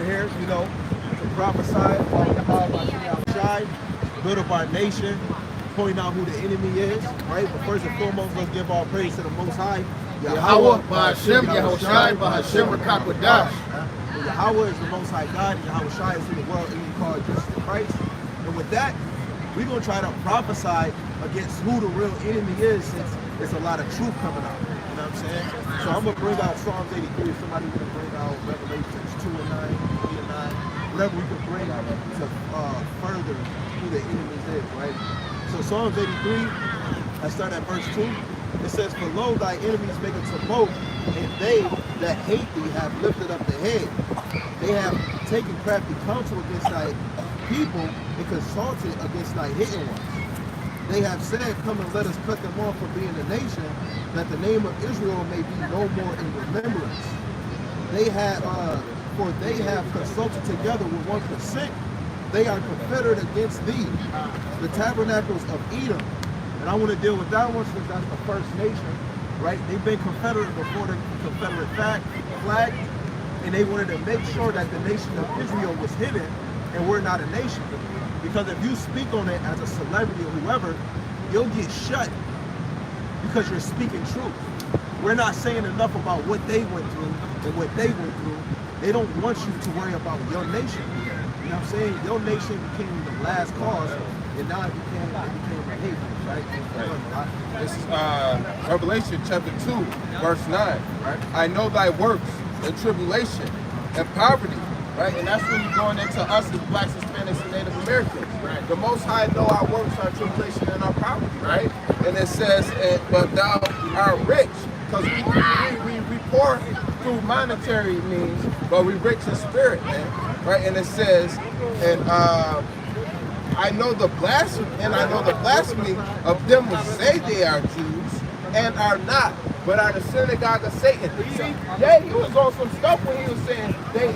over here, you know, to prophesy about Shai, build up our nation, point out who the enemy is, right? But first and foremost, let's give all praise to the Most High. Yahweh, Ba'Hashem, Yahushai, Ba'Hashem, Rakakwadash. Yahweh is the Most High God, and Yahweh Shai is who the world even called Jesus Christ. And with that, we're going to try to prophesy against who the real enemy is, since there's a lot of truth coming out. You know what I'm saying? So I'm going to bring out Psalms 83. If somebody going to bring out Revelations 2 and 9, 3 and 9, whatever we can bring out to further who the enemy is, right? So Psalms 83, I start at verse 2. It says, "For lo, thy enemies make a tumult, and they that hate thee have lifted up the head. They have taken crafty counsel against thy people and consulted against thy hidden ones. They have said, come and let us cut them off from being a nation, that the name of Israel may be no more in remembrance. They have, for they have consulted together with one consent. They are confederate against thee, the tabernacles of Edom." And I want to deal with that one since that's the first nation, right? They've been confederate before the Confederate flag, and they wanted to make sure that the nation of Israel was hidden and we're not a nation. Because if you speak on it as a celebrity or whoever, you'll get shut because you're speaking truth. We're not saying enough about what they went through and what they went through. They don't want you to worry about your nation. You know what I'm saying? Your nation became the last cause, and now it became a hate, right? This is Revelation chapter 2, verse 9. Right? I know thy works, and tribulation, and poverty. Right? And that's when you're going into us as blacks, Hispanics, and Native Americans. Right? The Most High know our works, our tribulation, and our poverty. Right? And it says, but thou art rich. Because we poor through monetary means, but we rich in spirit, man. Right? And it says, and I know the blasphemy of them which say they are Jews and are not, but are the synagogue of Satan. See, he was on some stuff when he was saying they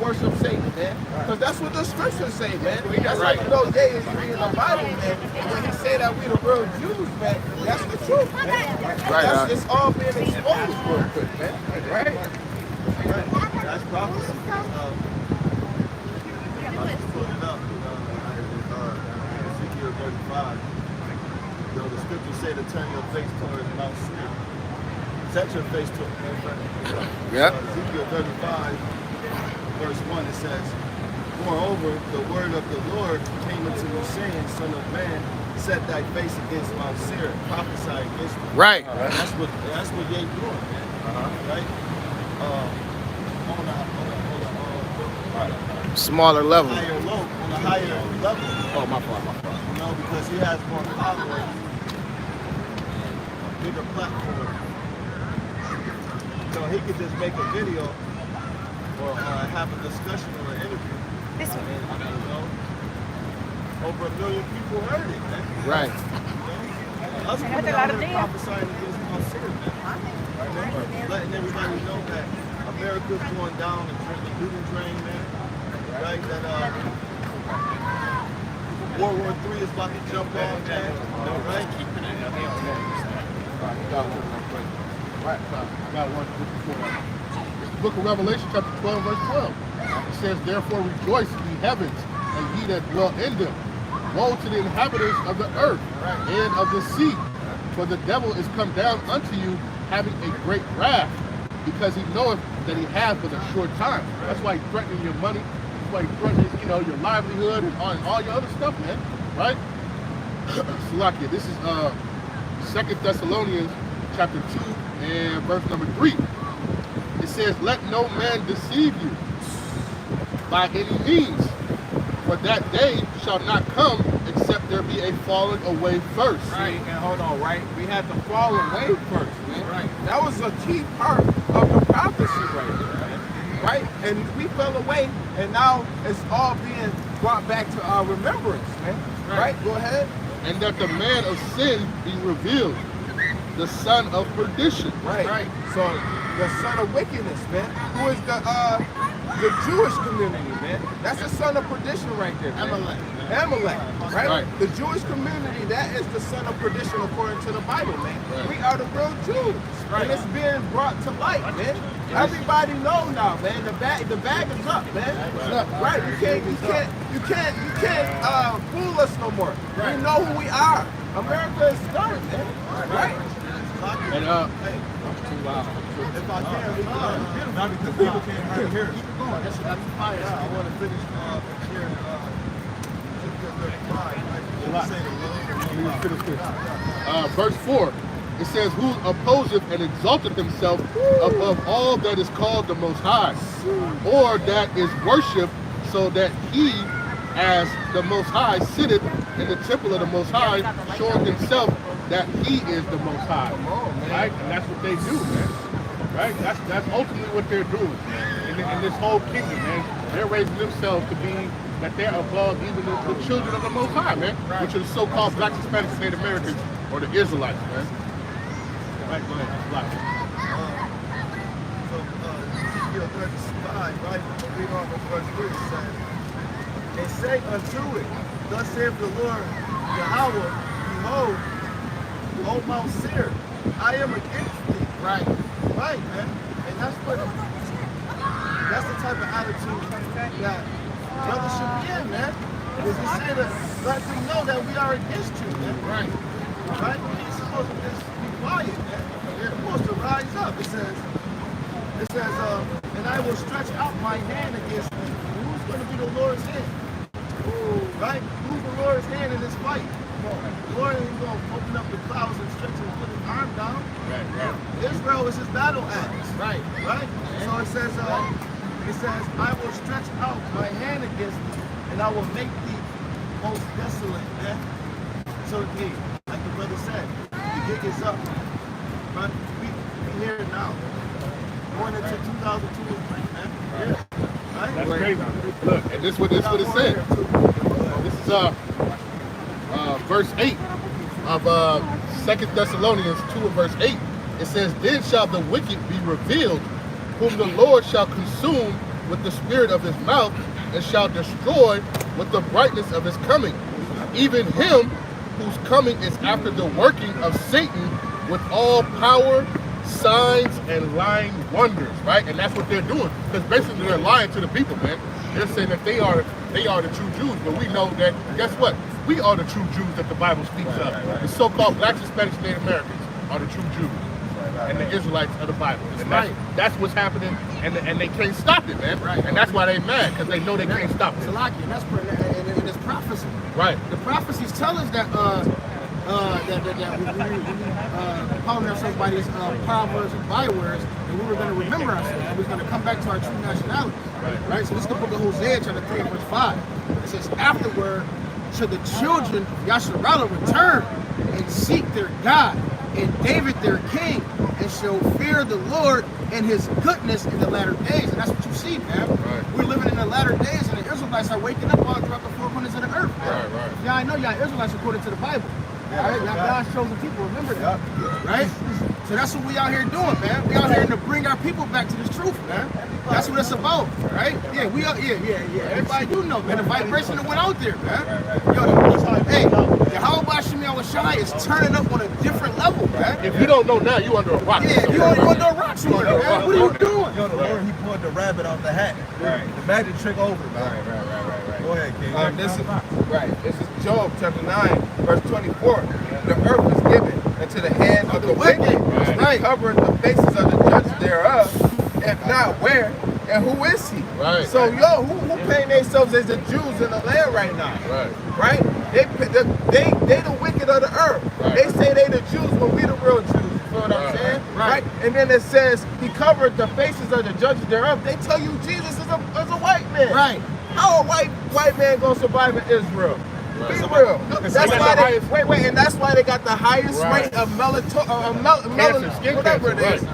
worship Satan, man. Because that's what the scriptures say, man. That's like, you know, they is reading the Bible, man. When he say that we the real Jews, man, that's the truth, man. Right. It's all being exposed real quick, man. Right? That's prophecy. Ezekiel 35. You know, the scriptures say to turn your face towards Mount Seir. Set your face to Ezekiel 35, verse 1, it says, "Moreover, the word of the Lord came unto me, saying, Son of man, set thy face against Mount Seir, prophesy against it." Right. That's what they doing, man. Right? On a smaller level. On a higher level. Oh, my fault. You know, because he has more followers, a bigger platform. So he could just make a video or have a discussion or an interview. This one. And, you know, over 1 million people heard it, man. Right. You know? Us coming out here prophesying against Mount Seir, man. Letting everybody know that America's going down and the looting drain, man. Right? That World War III is about to jump off, man. Right? Right, I got one before that. It's the book of Revelation, chapter 12, verse 12. It says, "Therefore rejoice, ye heavens, and ye that dwell in them. Woe to the inhabitants of the earth and of the sea, for the devil is come down unto you, having a great wrath, because he knoweth that he hath but a short time." That's why he's threatening your money. That's why he's threatening, you know, your livelihood and all your other stuff, man. Right? Salakia, this is 2 Thessalonians chapter 2 and verse number 3. It says, "Let no man deceive you by any means, for that day shall not come except there be a falling away first." Right, and hold on, right? We had to fall away first, man. Right. That was a key part of the prophecy right there, man. Right? And we fell away, and now it's all being brought back to our remembrance, man. Right? Go ahead. "And that the man of sin be revealed, the son of perdition." Right. So the son of wickedness, man. Who is the the Jewish community, man. That's the son of perdition right there, man. Amalek, right? The Jewish community, that is the son of perdition according to the Bible, man. We are the real Jews. And it's being brought to light, man. Everybody know now, man. The bag is up, man. Right? You can't fool us no more. We know who we are. America is done, man. Right? And Too loud. If I can, not because people can't hear it. I want to finish sharing verse 4, it says, who opposeth and exalteth himself above all that is called the Most High, or that is worshipped, so that he, as the Most High, sitteth in the temple of the Most High, showing himself that he is the Most High. Right? And that's what they do, man. Right? That's ultimately what they're doing in this whole kingdom, man. They're raising themselves to be that they're above even the children of the Most High, man, which are the so-called Black, Hispanic, and Native Americans, or the Israelites, man. Right, go ahead. Black. So, Ezekiel 35, right? Read on from verse 3, it says, and say unto it, thus saith the Lord Yahweh, behold, O Mount Seir, I am against thee. Right, man. And that's the type of attitude that brothers should be in, man. Because he's saying to let them know that we are against you, man. Right. We ain't supposed to just be quiet, man. We're supposed to rise up. It says, and I will stretch out my hand against thee. Who's going to be the Lord's hand? Right? Who's the Lord's hand in this fight? The Lord ain't going to open up the clouds and stretch and put his arm down. Right. Israel is his battle axe. Right. So it says, I will stretch out my hand against thee, and I will make thee most desolate, man. So, hey, like the brother said, the gig is up. But we here now. Going into 2002, man. Yeah. Right? That's crazy. Look, and this is what it said. This is verse 8 of 2 Thessalonians 2 and verse 8. It says, then shall the wicked be revealed, whom the Lord shall consume with the spirit of his mouth, and shall destroy with the brightness of his coming. Even him whose coming is after the working of Satan with all power, signs, and lying wonders, right? And that's what they're doing. Because basically they're lying to the people, man. They're saying that they are the true Jews, but we know that, guess what? We are the true Jews that the Bible speaks of. The so-called Blacks, Hispanics, Native Americans are the true Jews. And the Israelites of the Bible. And that's what's happening, and they can't stop it, man. And that's why they mad, because they know they can't stop it. And that's and it's prophecy. Right. The prophecies tell us that we calling ourselves by these proverbs and bywords, and we were going to remember ourselves, and we're going to come back to our true nationality. Right. So this is the book of Hosea, chapter 3, verse 5. It says, afterward shall the children of Yasharallah return and seek their God, and David their king, and shall fear the Lord and his goodness in the latter days. And that's what you see, man. Right. We're living in the latter days, and the Israelites are waking up all throughout the four corners of the earth, man. Right. Y'all, I know y'all Israelites according to the Bible. Right? Y'all God's chosen people, remember that. Right? So that's what we out here doing, man. We out here to bring our people back to this truth, man. That's what it's about, right? Yeah, we are, yeah. Everybody do know, man. The vibration that went out there, man. Hey, Yahweh Shem Yahushai is turning up on a different level, man. If you don't know now, you under a rock. Yeah, you under a rock somewhere, man. What are you doing? Yo, the Lord, he pulled the rabbit out the hat. Right. The magic trick over, man. Right. Go ahead, King. This is Job chapter 9, verse 24. The earth is given into the hand of the wicked, and covered the faces of the judges thereof. If not, where and who is he? Right. So who paint themselves as the Jews in the land right now? Right. They the wicked of the earth. Right. They say they the Jews when we the real Jews. You feel what I'm saying? Right. And then it says he covered the faces of the judges thereof. They tell you Jesus is a white man. Right. How a white man gonna survive in Israel? Be real. That's why and that's why they got the highest rate of melatonin, whatever it is.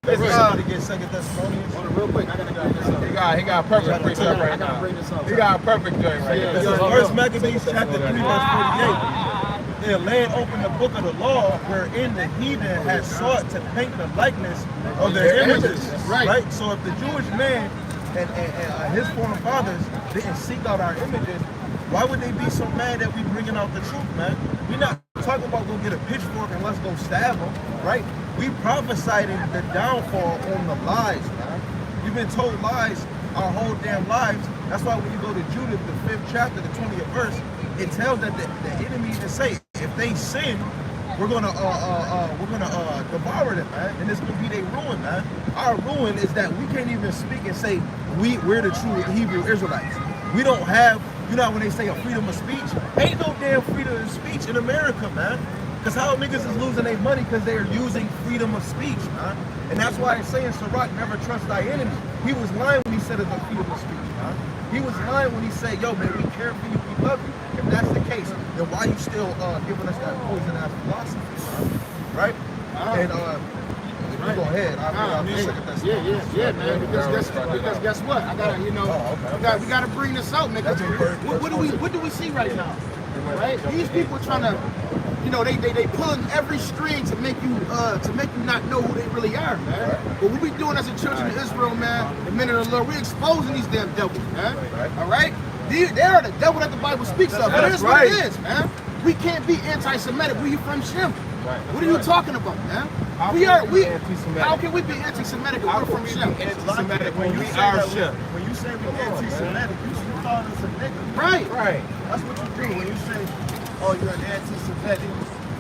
Somebody get 2 Thessalonians. Real quick, I gotta bring this up. He got a perfect precept right now. He got a perfect joint right now. This is First Maccabees chapter 3, verse 48. They laying open the book of the law, wherein the heathen had sought to paint the likeness of their images. Right. So if the Jewish man and his forefathers didn't seek out our images, why would they be so mad that we bringing out the truth, man? We're not talking about go get a pitchfork and let's go stab them, right? We prophesied the downfall on the lies, man. We've been told lies our whole damn lives. That's why when you go to Judith, the 5th chapter, the 20th verse, it tells that the enemy even say, if they sin, we're gonna devour them, man, and it's gonna be their ruin, man. Our ruin is that we can't even speak and say we're the true Hebrew Israelites. We don't have, you know, when they say a freedom of speech, ain't no damn freedom of speech in America, man. Because how niggas is losing their money because they are using freedom of speech, man. And that's why it's saying, Sirach, never trust thy enemy. He was lying when he said it's a freedom of speech, man. He was lying when he said, yo, man, we care for you, we love you. If that's the case, then why you still giving us that poison-ass philosophy, man? Right? And you go ahead. Yeah, man. Because guess what? I gotta, you know, we gotta bring this out, nigga. What do we see right now? Right? These people trying to, you know, they pulling every string to make you not know who they really are, man. Right. What we doing as a children of Israel, man, the men of the Lord, we exposing these damn devils, man. All right? They are the devil that the Bible speaks of. But it is what it is, man. We can't be anti-Semitic. We from Shem. Right. What are you talking about, man? How can we be anti-Semitic if we're from Shem? Anti-Semitic when we are Shem. When you say we anti-Semitic, you calling us a nigga. Right. Right. That's what you do when you say, oh, you're an anti-Semitic.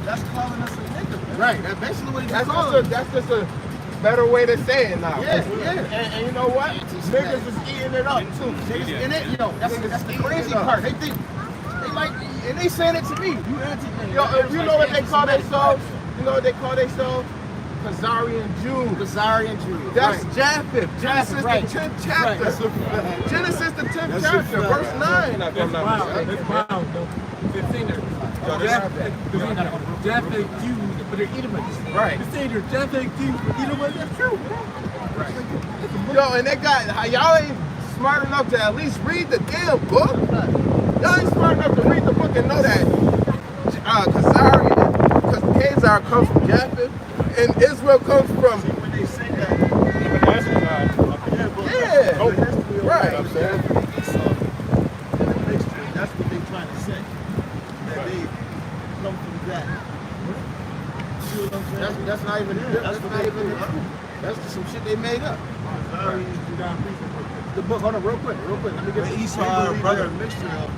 That's calling us a nigga, man. Right. That's basically what he's calling. That's just a better way to say it now. Yeah. And you know what? Niggas is eating it up too. And it, you know, that's the crazy part. They think they like, and they saying it to me. You anti-man. You know what they call themselves? You know what they call themselves? Khazarian Jews. Khazarian Jews. That's Japheth. Genesis the 10th chapter. Right. Genesis the 10th chapter, verse 9. That's wild, though. 15 there. Japheth Jews, but they're Edomites. Right. You say they're Japheth Jews, but Edomites, that's true, man. Right. Yo, and they got, y'all ain't smart enough to at least read the damn book. Y'all ain't smart enough to read the book and know that Khazar comes from Japheth, and Israel comes from. When they say that, right. That's what they're trying to say. That they come from that. See what I'm saying? That's not even it. That's not even the truth. That's just some shit they made up. The book, hold on, real quick. Let me get But Esau, our brother, mixture of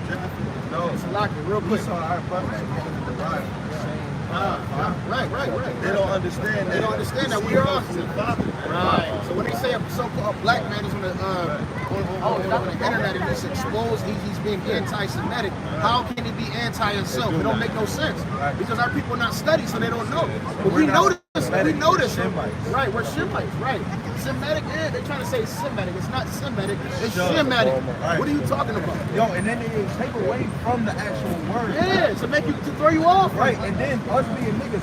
No, it's a lock it, real quick. Esau, our brother, is derived from the same. Right. They don't understand that. They don't understand that we are awesome. Right. So when they say a so-called black man is on the internet and he's exposed, he's being anti-Semitic, how can he be anti-himself? It don't make no sense. Because our people are not studied, so they don't know. But we know this. We know this. Right, we're Shemites. Right. Semitic, they're trying to say Semitic. It's not Semitic. It's Shemitic. What are you talking about? Yo, and then they take away from the actual word. Yeah, to throw you off. Right, and then us being niggas,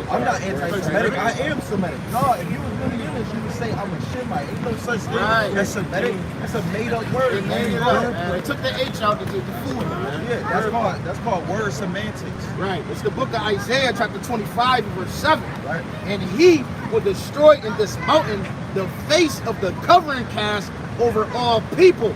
I'm not anti-Semitic, I am Semitic. No, if you was really in this, you would say I'm a Shemite. Ain't no such thing as Semitic. That's a made-up word. They took the H out to get the food. Yeah, that's called word semantics. Right. It's the book of Isaiah, chapter 25, verse 7. Right. And he will destroy in this mountain the face of the covering cast over all people,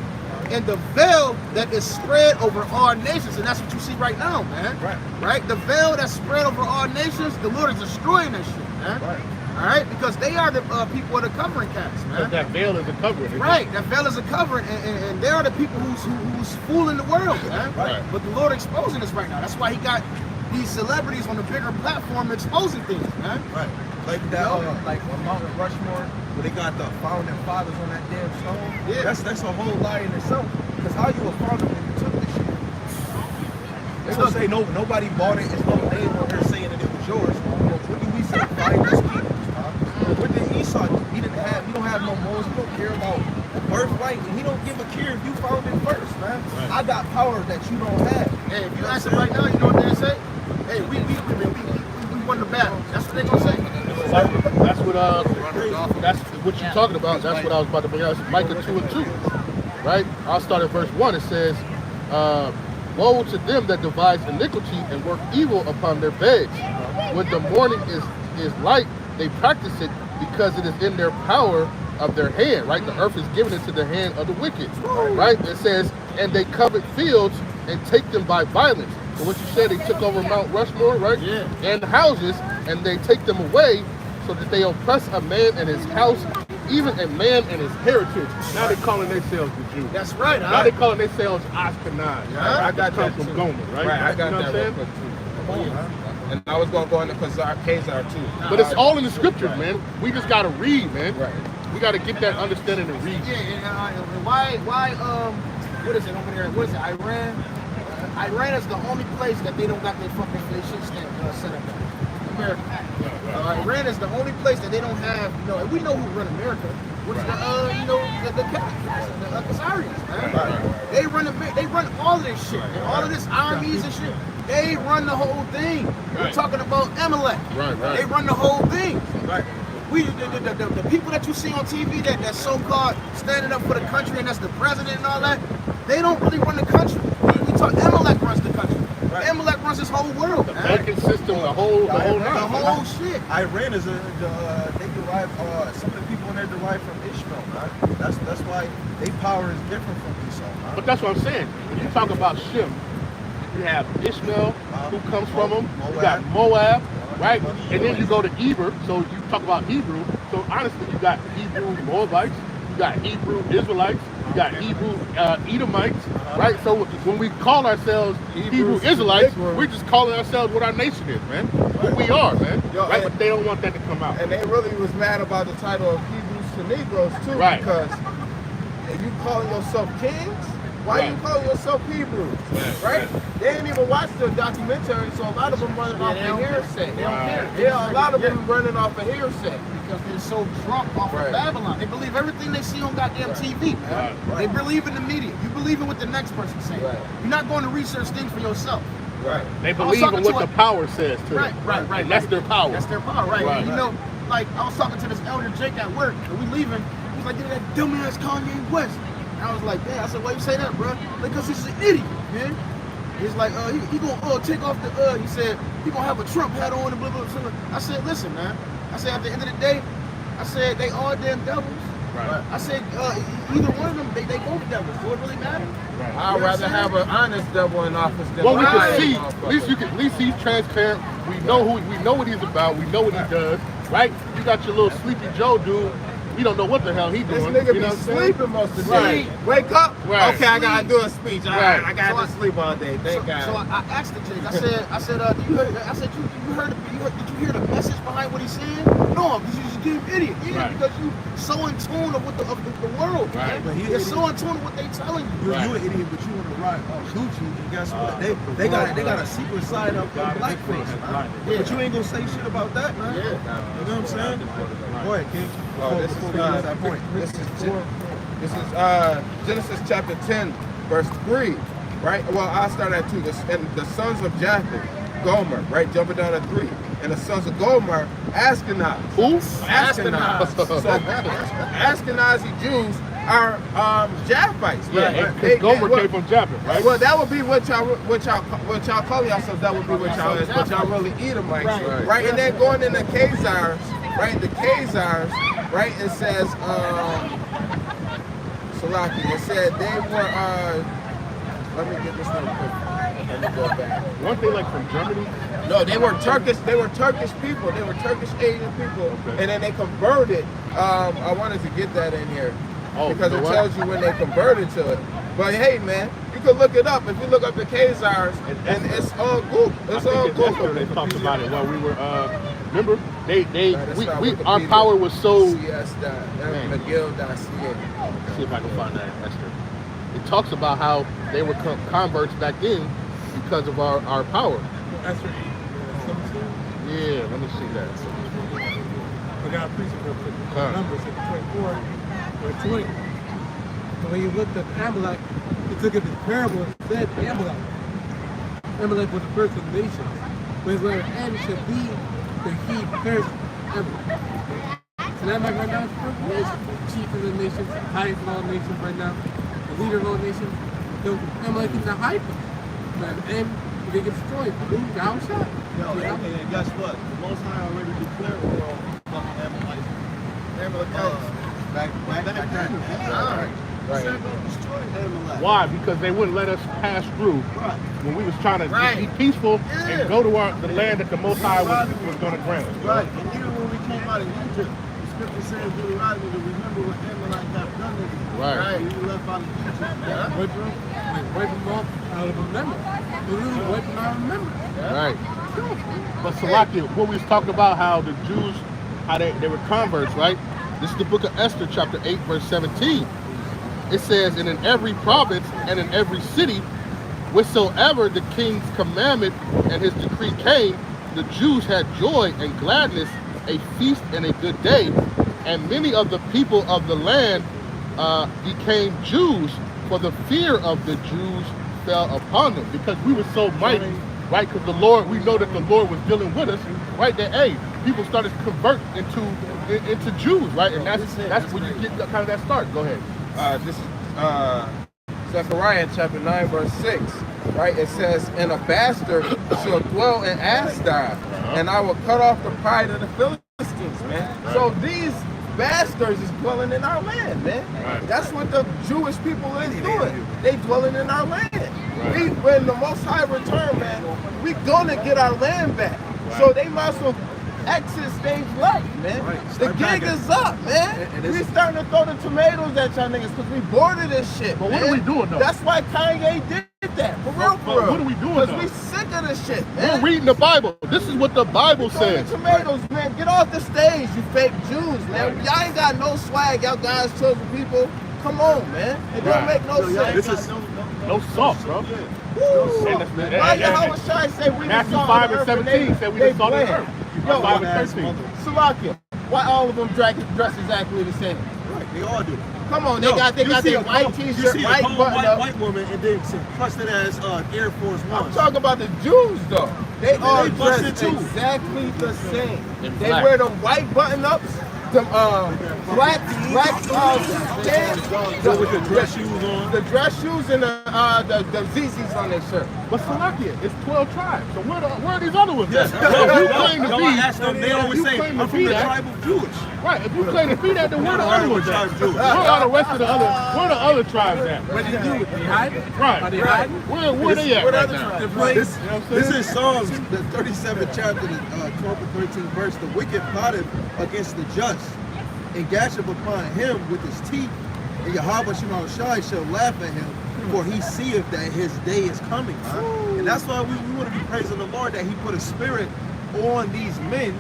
and the veil that is spread over all nations. And that's what you see right now, man. Right? The veil that's spread over all nations, the Lord is destroying that shit, man. Right. All right? Because they are the people of the covering cast, man. That veil is a covering. Right. That veil is a covering, and they are the people who's fooling the world, man. Right. But the Lord exposing us right now. That's why he got these celebrities on a bigger platform exposing things, man. Right. Like that, like on Mount Rushmore, where they got the founding fathers on that damn stone. Yeah. That's a whole lie in itself. Because how you a founder when you took this shit? They gonna say nobody bought it. It's no name on here saying that it was yours. Well, what do we say? Finders keepers, huh? What did Esau do? He don't have no morals. He don't care about birthright, and he don't give a care if you found it first, man. I got power that you don't have. Hey, if you ask them right now, you know what they say? Hey, we won the battle. That's what they gonna say. That's what you're talking about. That's what I was about to bring out. It's Micah 2:2, right? I'll start at verse 1. It says, woe to them that devise iniquity and work evil upon their beds. When the morning is light, they practice it because it is in their power of their hand, right? The earth is given into the hand of the wicked, right? It says, and they covet fields and take them by violence. So what you said, they took over Mount Rushmore, right? Yeah. And houses, and they take them away so that they oppress a man and his house, even a man and his heritage. Now they're calling themselves the Jews. That's right. Now they're calling themselves Ashkenaz. Yeah, I got Comes that from too. Gomer, right? Right, I got You know that what real I'm quick saying? too. And I was gonna go into Khazar too. But it's all in the scriptures, man. We just gotta read, man. Right. We gotta get that understanding and read. Yeah, and why, what is it over there? What is it, Iran? Iran is the only place that they don't got their fucking shit set up at. America. Iran is the only place that they don't have, and we know who run America, which is the Khazarians, man. Right. They run all of this shit, and all of this armies and shit. They run the whole thing. We're talking about Amalek. Right. They run the whole thing. Right. The people that you see on TV that so-called standing up for the country and that's the president and all that, they don't really run the country. We talk Amalek runs the country. Right. Amalek runs this whole world. The banking system, the whole The whole shit. Iran is they derive some of the people in there derive from Ishmael, man. That's why their power is different from Esau, man. But that's what I'm saying. When you talk about Shem, you have Ishmael, who comes from him. You got Moab, right? And then you go to Eber, so you talk about Hebrew. So honestly, you got Hebrew Moabites, you got Hebrew Israelites, you got Hebrew Edomites, right? So when we call ourselves Hebrew Israelites, we're just calling ourselves what our nation is, man. Who we are, man. Yo, Right? and- But they don't want that to come out. And they really was mad about the title of Hebrews to Negroes too, Right. because if you calling yourself kings, why you calling yourself Hebrews? Right? They didn't even watch the documentary, so a lot of them running off they of don't care. hearsay. They don't care. Yeah, a lot of them running off of hearsay. Because they're so drunk off Right. of Babylon. They believe everything they see on goddamn TV, man. Right. They believe in the media. You believe in what the next person saying. Right. You're not going to research things for yourself. Right. They was believe talking in to what a- the power says to Right, them. right. And that's their power. That's their power, right? Right. You know, like I was talking to this elder Jake at work, and we leaving. He was like, "Dude, that dumbass Kanye West." And I was like, "Yeah." I said, "Why you say that, bro?" Because he's an idiot, man. He's like, he gonna take off the he said he gonna have a Trump hat on and blah blah blah. I said, "Listen, man." I said, at the end of the day, I said they all damn devils. Right. I said, either one of them, they both devils. Do it really matter? I'd rather have an honest devil in office than Well, we a can lying see. motherfucker. At least he's transparent. We know what he's about. We know what he does. Right? You got your little Sleepy Joe dude. We don't know what the hell he This doing. nigga you be know what I'm saying? sleeping most of the Right. day. Wake up. Right. Okay, I gotta do a speech. Right. I gotta sleep all day. Thank God. So I asked the Jake. I said, did you hear the message behind what he's saying? No, because you just damn idiot. Yeah, Right. because you so in tune of the world, Right. man. But he You're an so in tune with what they telling you. You an idiot, but you want to ride Gucci, and guess what? They got a secret side of blackface, man. But you ain't gonna say shit about that, man. Yeah. You know what I'm saying? Go ahead, King. Before we get to that point. This is Genesis chapter 10, verse 3, right? Well, I'll start at 2. And the sons of Japheth, Gomer, right? Jumping down to 3. And the sons of Gomer, Ashkenaz. Who? Ashkenaz. So Ashkenazi Jews are Japhites, right? Yeah, because Gomer came from Japheth, right? Well, that would be what y'all call yourselves. That would be what y'all is, but y'all really Edomites, Right. right? And then going in the Khazars, right? The Khazars, right? It says, Salaki. It said they were. Let me get this real quick. Let me go back. Weren't they like from Germany? No, they were Turkish. They were Turkish people. They were Turkish Asian people, Okay. and then they converted. I wanted to get that in here because you know it what? tells you when they converted to it. But hey, man, you can look it up. If you look up the Khazars, and it's all Google. It's all I think that's Google. what they talked about it while we were. Remember, Right, our power was so. CS.mcgill.ca. See if I can find that, Esther. It talks about how they were converts back then because of our power. That's right. Yeah, let me see that. I got to preach it real quick. Huh. Numbers at 24 or 20. And when you looked at Amalek, he took it as parable and said Amalek. Amalek was the first of the nations. But his letter N should be the he perish Amalek. So Amalek right now is the first nation, the chief of the nations, the highest of all nations right now, the leader of all nations. So Amalek is the high place. And they get destroyed. Boom, down shot. Yo, and guess what? The Most High already declared war on fucking Amalekites. back then. Right. Why? Because they wouldn't let us pass through Right. when we was trying to Right. be peaceful Yeah. and go to the land that the Most High was going to grant us. Right, and even when we came out of Egypt, the scripture says Deuteronomy to remember what Amalek have done to you. Right. When you left out of Egypt. Wipe them off out of remembrance. They really wipe them out of remembrance. Right. But Salakia, what we was talking about, how the Jews, how they were converts, right? This is the book of Esther, chapter 8, verse 17. It says, and in every province and in every city, wheresoever the king's commandment and his decree came, the Jews had joy and gladness, a feast and a good day. And many of the people of the land became Jews, for the fear of the Jews fell upon them, because we were so mighty, right? Because the Lord, we know that the Lord was dealing with us, right? That, hey, people started to convert into Jews, right? And that's when you get kind of that start. Go ahead. This is Zechariah chapter 9, verse 6, right? It says, and a bastard shall dwell in Ashdod, and I will cut off the pride of the Philistines, man. So these bastards is dwelling in our land, man. Right. That's what the Jewish people is doing. They dwelling in our land. When the Most High return, man, we gonna get our land back. So they might as well exit stage left, man. The gig is up, man. We starting to throw the tomatoes at y'all niggas because we bored of this shit. But man. what are we doing, though? That's why Kanye did that. For real, But what are we doing, Because though? we sick of this shit, We're man. reading the Bible. This is what the Bible Throw the says. tomatoes, man. Get off the stage, you fake Jews, man. Y'all ain't got no swag. Y'all guys chosen people. Come on, man. It don't make no sense. This is No salt, bro. Woo. And the- Why and- Yahweh Shai say we the Matthew salt 5 of the and earth 17 they- said we they the salt of the blend. earth. Yo, 5 and 13. Salakia, why all of them dress exactly the same? right. They all do. Come on, they Yo, got you their see a white cold- you t-shirt, see a white cold button up. white woman and then some busted ass Air Force I'm Ones. talking about the Jews though. They all they dress busted too. exactly the same. In They black. wear them white button-ups, them black pants, with the dress shoes on. the dress shoes and the ZZs on their shirt. But Salakia, it's 12 tribes. So where are these other ones Yes. at? So if you claim to Yo, be, I asked them, they always you say, claim I'm to from be the that. tribe of Jewish. Right, if you claim to be that, then where the other ones at? Tribe Jewish. Where are the rest of the other, where are the other tribes at? What did they do? They hiding? Right. Are they hiding? Where they at What right other now? tribes? This, this is Psalms, the 37th chapter, the 12th and 13th verse. The wicked plotted against the just, and gasheth upon him with his teeth. And Yahweh Shema Shai shall laugh at him, for he seeth that his day is coming. Man. And that's why we want to be praising the Lord that he put a spirit on these men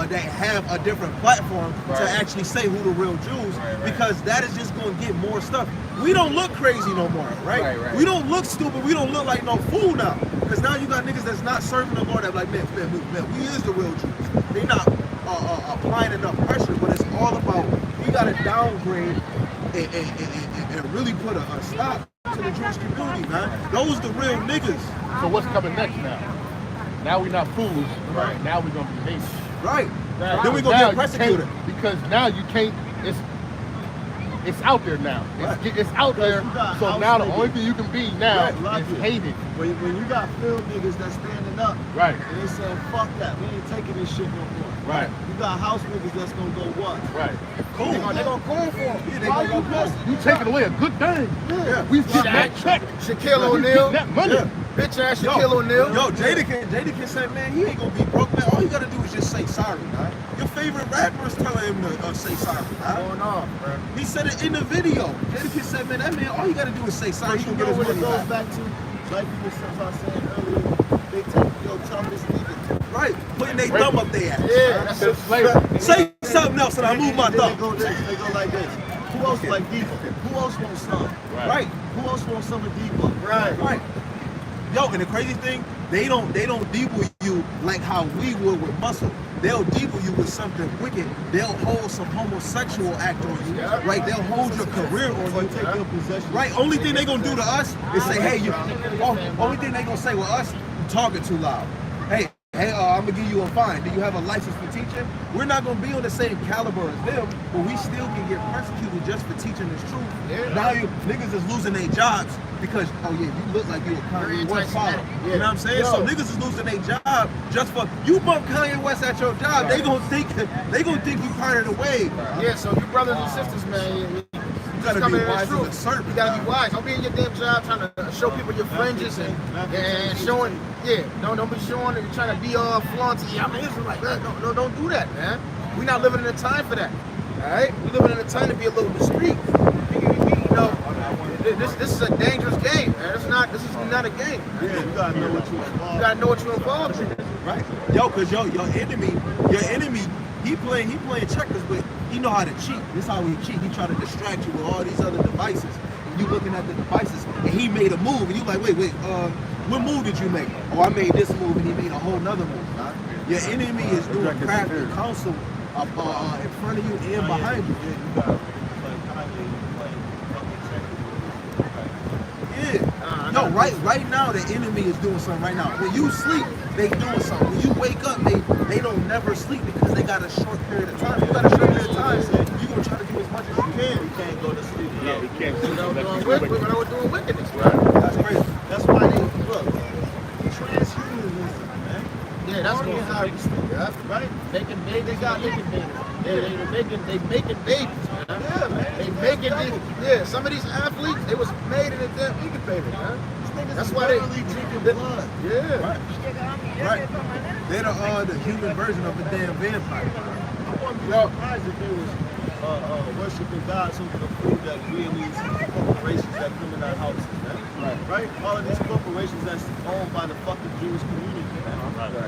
that have a different platform to actually say who the real Jews, because that is just going to get more stuff. We don't look crazy no more, right? We don't look stupid. We don't look like no fool now, because now you got niggas that's not serving the Lord that like, man, we is the real Jews. They not applying enough pressure, but it's all about we got to downgrade and really put a stop to the Jewish community, man. Those the real niggas. So what's coming next now? Now we're not fools. Right. Now we're going to be haters. Right. Now- Then we gonna now get you persecuted. can't- Because now you can't, it's out there now. It's out there. you got So house now the niggas. only thing you can be now Right, like is it. hated. When you got field niggas that's standing up Right. and they saying, fuck that, we ain't taking this shit no more. Right. You got house niggas that's gonna go what? Right. Cool. They gonna go for him. Yeah, they gonna go past. You taking away a good thing. Yeah. We getting that check. Shaquille We O'Neal, getting that money. Yeah. bitch ass Shaquille O'Neal. Yo, Jada say, man, he ain't gonna be broke, man. All you gotta do is just say sorry, man. Your favorite rapper's telling him to say sorry, man. Going off, bro. He said it in the video. Jada said, man, that man, all you gotta do is say sorry. He You can know get what his it money goes back. back to? Like you was saying earlier, they take your toughest nigga. Right. Putting their thumb up there. Yeah, that's It's slavery. Say something else and I move my Then thumb. they go like this. Who else like Depot? Who else wants some? Right. Who else wants some of Depot? Right. Yo, and the crazy thing, they don't deal with you like how we would with muscle. They'll deal with you with something wicked. They'll hold some homosexual act on you. Right. They'll hold your career on Or you. take your possession. Right. Only thing they gonna do to us is say, hey, you. Only thing they gonna say with us, you talking too loud. Hey, I'm gonna give you a fine. Do you have a license for teaching? We're not gonna be on the same caliber as them, but we still can get persecuted just for teaching this truth. Now you niggas is losing their jobs because, oh yeah, you look like you a Kanye West follower. Yeah. You know what I'm saying? So niggas is losing their job just for you bump Kanye West at your job. They gonna think you part of the wave. Yeah, so you brothers and sisters, man, You gotta coming be in wise the as truth. a serpent. You gotta be wise. Don't be in your damn job trying to show people your fringes and showing. Yeah, don't be showing and trying to be all flaunty. Yeah, I'm an Israelite. No, don't do that, man. We're not living in a time for that. All right, we're living in a time to be a little discreet. You know, this is a dangerous game, man. This is not a game. Man. Yeah, you gotta know what you're involved. You gotta know what you're involved in. Right. Yo, cause your enemy, he playing checkers, but he know how to cheat. This how he cheat. He try to distract you with all these other devices. And you looking at the devices, and he made a move, and you like, wait, what move did you make? Oh, I made this move, and he made a whole nother move. Huh? Your enemy is doing crafty counsel in front of you and behind you. Yeah. No, right now the enemy is doing something right now. When you sleep, they doing something. When you wake up, they don't never sleep because they got a short period of time. You got a short period of time, so you gonna try to do as much as you can. You can't go to sleep. Yeah, we can't You know, doing wickedness. That's crazy. That's why they look. Transhumanism, man. Yeah, that's All going these on. artists, right? They got making babies. They making babies, man. Yeah, man. They making these. Yeah, some of these athletes, they was made in a damn incubator, man. That's why they literally drinking blood. Yeah. Right. They're the human version of a damn vampire. I wouldn't be surprised if they was worshiping gods over the food that we and these corporations that come in our houses, man. Right? All of these corporations that's owned by the fucking Jewish community, man.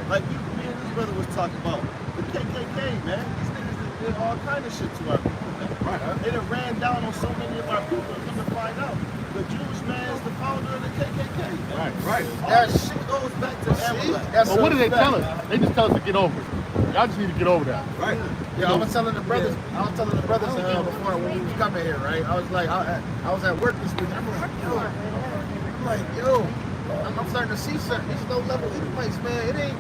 Like me and this brother was talking about the KKK, man. These niggas did all kind of shit to our people, man. Right. They done ran down on so many of our people. Come to find out, the Jewish man is the founder of the KKK. Man. Right. That shit goes back to Amalek. But what do they tell us? They just tell us to get over it. Y'all just need to get over that. Right. Yeah, I was telling the brothers before when we was coming here, right? I was like, I was at work this week. I'm like, yo, I'm starting to see something. These low level Edomites, man. It ain't.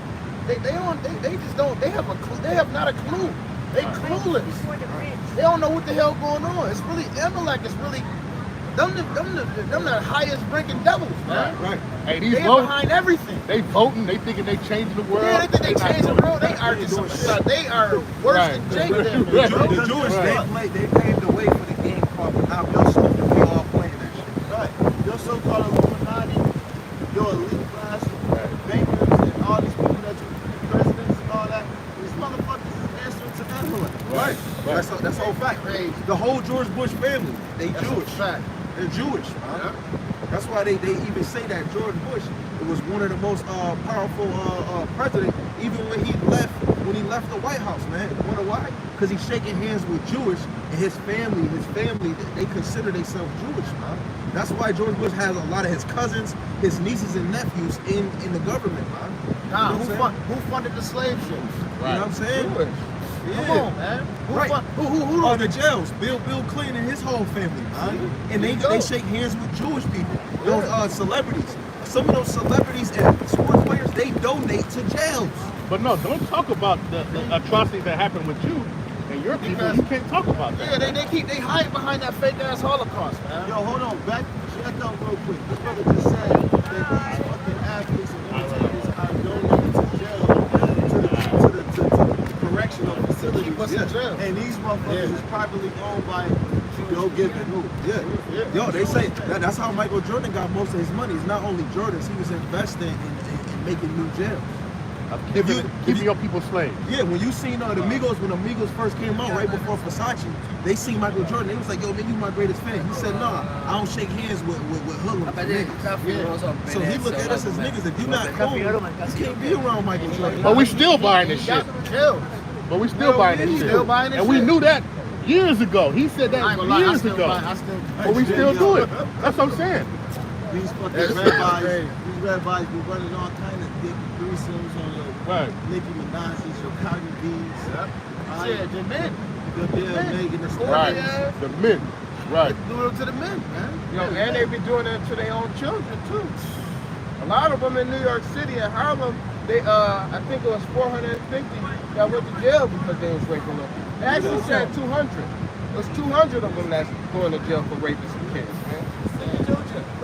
They just don't. They have not a clue. They clueless. They don't know what the hell going on. It's really Amalek. It's really them the highest ranking devils, man. Right. Hey, these They voting, behind everything. they voting, they thinking they changing the world. Yeah, they think they changed the world. They are just some shit. They are worse than Jake. Right. The Jewish, they paved the way for the game called Monopoly. We all playing that shit. Right. Your so-called Illuminati, your elite class, bankers, and all these people that you presidents and all that, these motherfuckers is answering to Amalek. Right. That's a whole fact. Crazy. The whole George Bush family, they That's Jewish. a fact. They're Jewish. Man. That's why they even say that George Bush was one of the most powerful president, even when he left the White House, man. You know why? Because he's shaking hands with Jewish, and his family, they consider themselves Jewish, man. That's why George Bush has a lot of his cousins, his nieces and nephews in the government, man. Nah, You know what I'm who funded the slave ships? You know what I'm saying? Jewish. Yeah. Come on, man. Right. Who Oh, the jails. Bill Clinton and his whole family, man. And they shake hands with Jewish people. Those celebrities. Some of those celebrities and sports players, they donate to jails. But no, don't talk about the atrocities that happened with you and your people. You can't talk about that. Yeah, they hide behind that fake ass Holocaust, man. Yo, hold on, back up real quick. This brother just said that these fucking athletes and entertainers are donating to jail, to the correctional facilities. What's in jail? And these motherfuckers is privately owned by Joe Gibbon. Yeah. Yo, they say that's how Michael Jordan got most of his money. It's not only Jordan's, he was investing in making new jails. Keeping your people slaves. Yeah, when you seen the Migos, when the Migos first came out, right before Versace, they seen Michael Jordan. They was like, yo, man, you my greatest fan. He said, nah, I don't shake hands with hoodlums. Yeah. So he looked at us as niggas. If you not cool, you can't be around Michael Jordan. But we still buying this shit. Killed. But we still buying this shit. Still buying this And we shit. knew that years ago. He said I ain't that gonna lie, years ago. But we still do it. That's what I'm saying. These fucking That's rabbis, crazy. these rabbis be running all kind of dick threesomes on your Right. Nicki Minaj's, your Cardi B's. Yeah, the men. Good deal, Megan Thee Stallion. Right. The men. Right. Do it to the men, man. You know, and they be doing it to their own children too. A lot of them in New York City and Harlem, they I think it was 450 that went to jail because they was raping them. They actually said 200. There's 200 of them that's going to jail for raping some kids, man.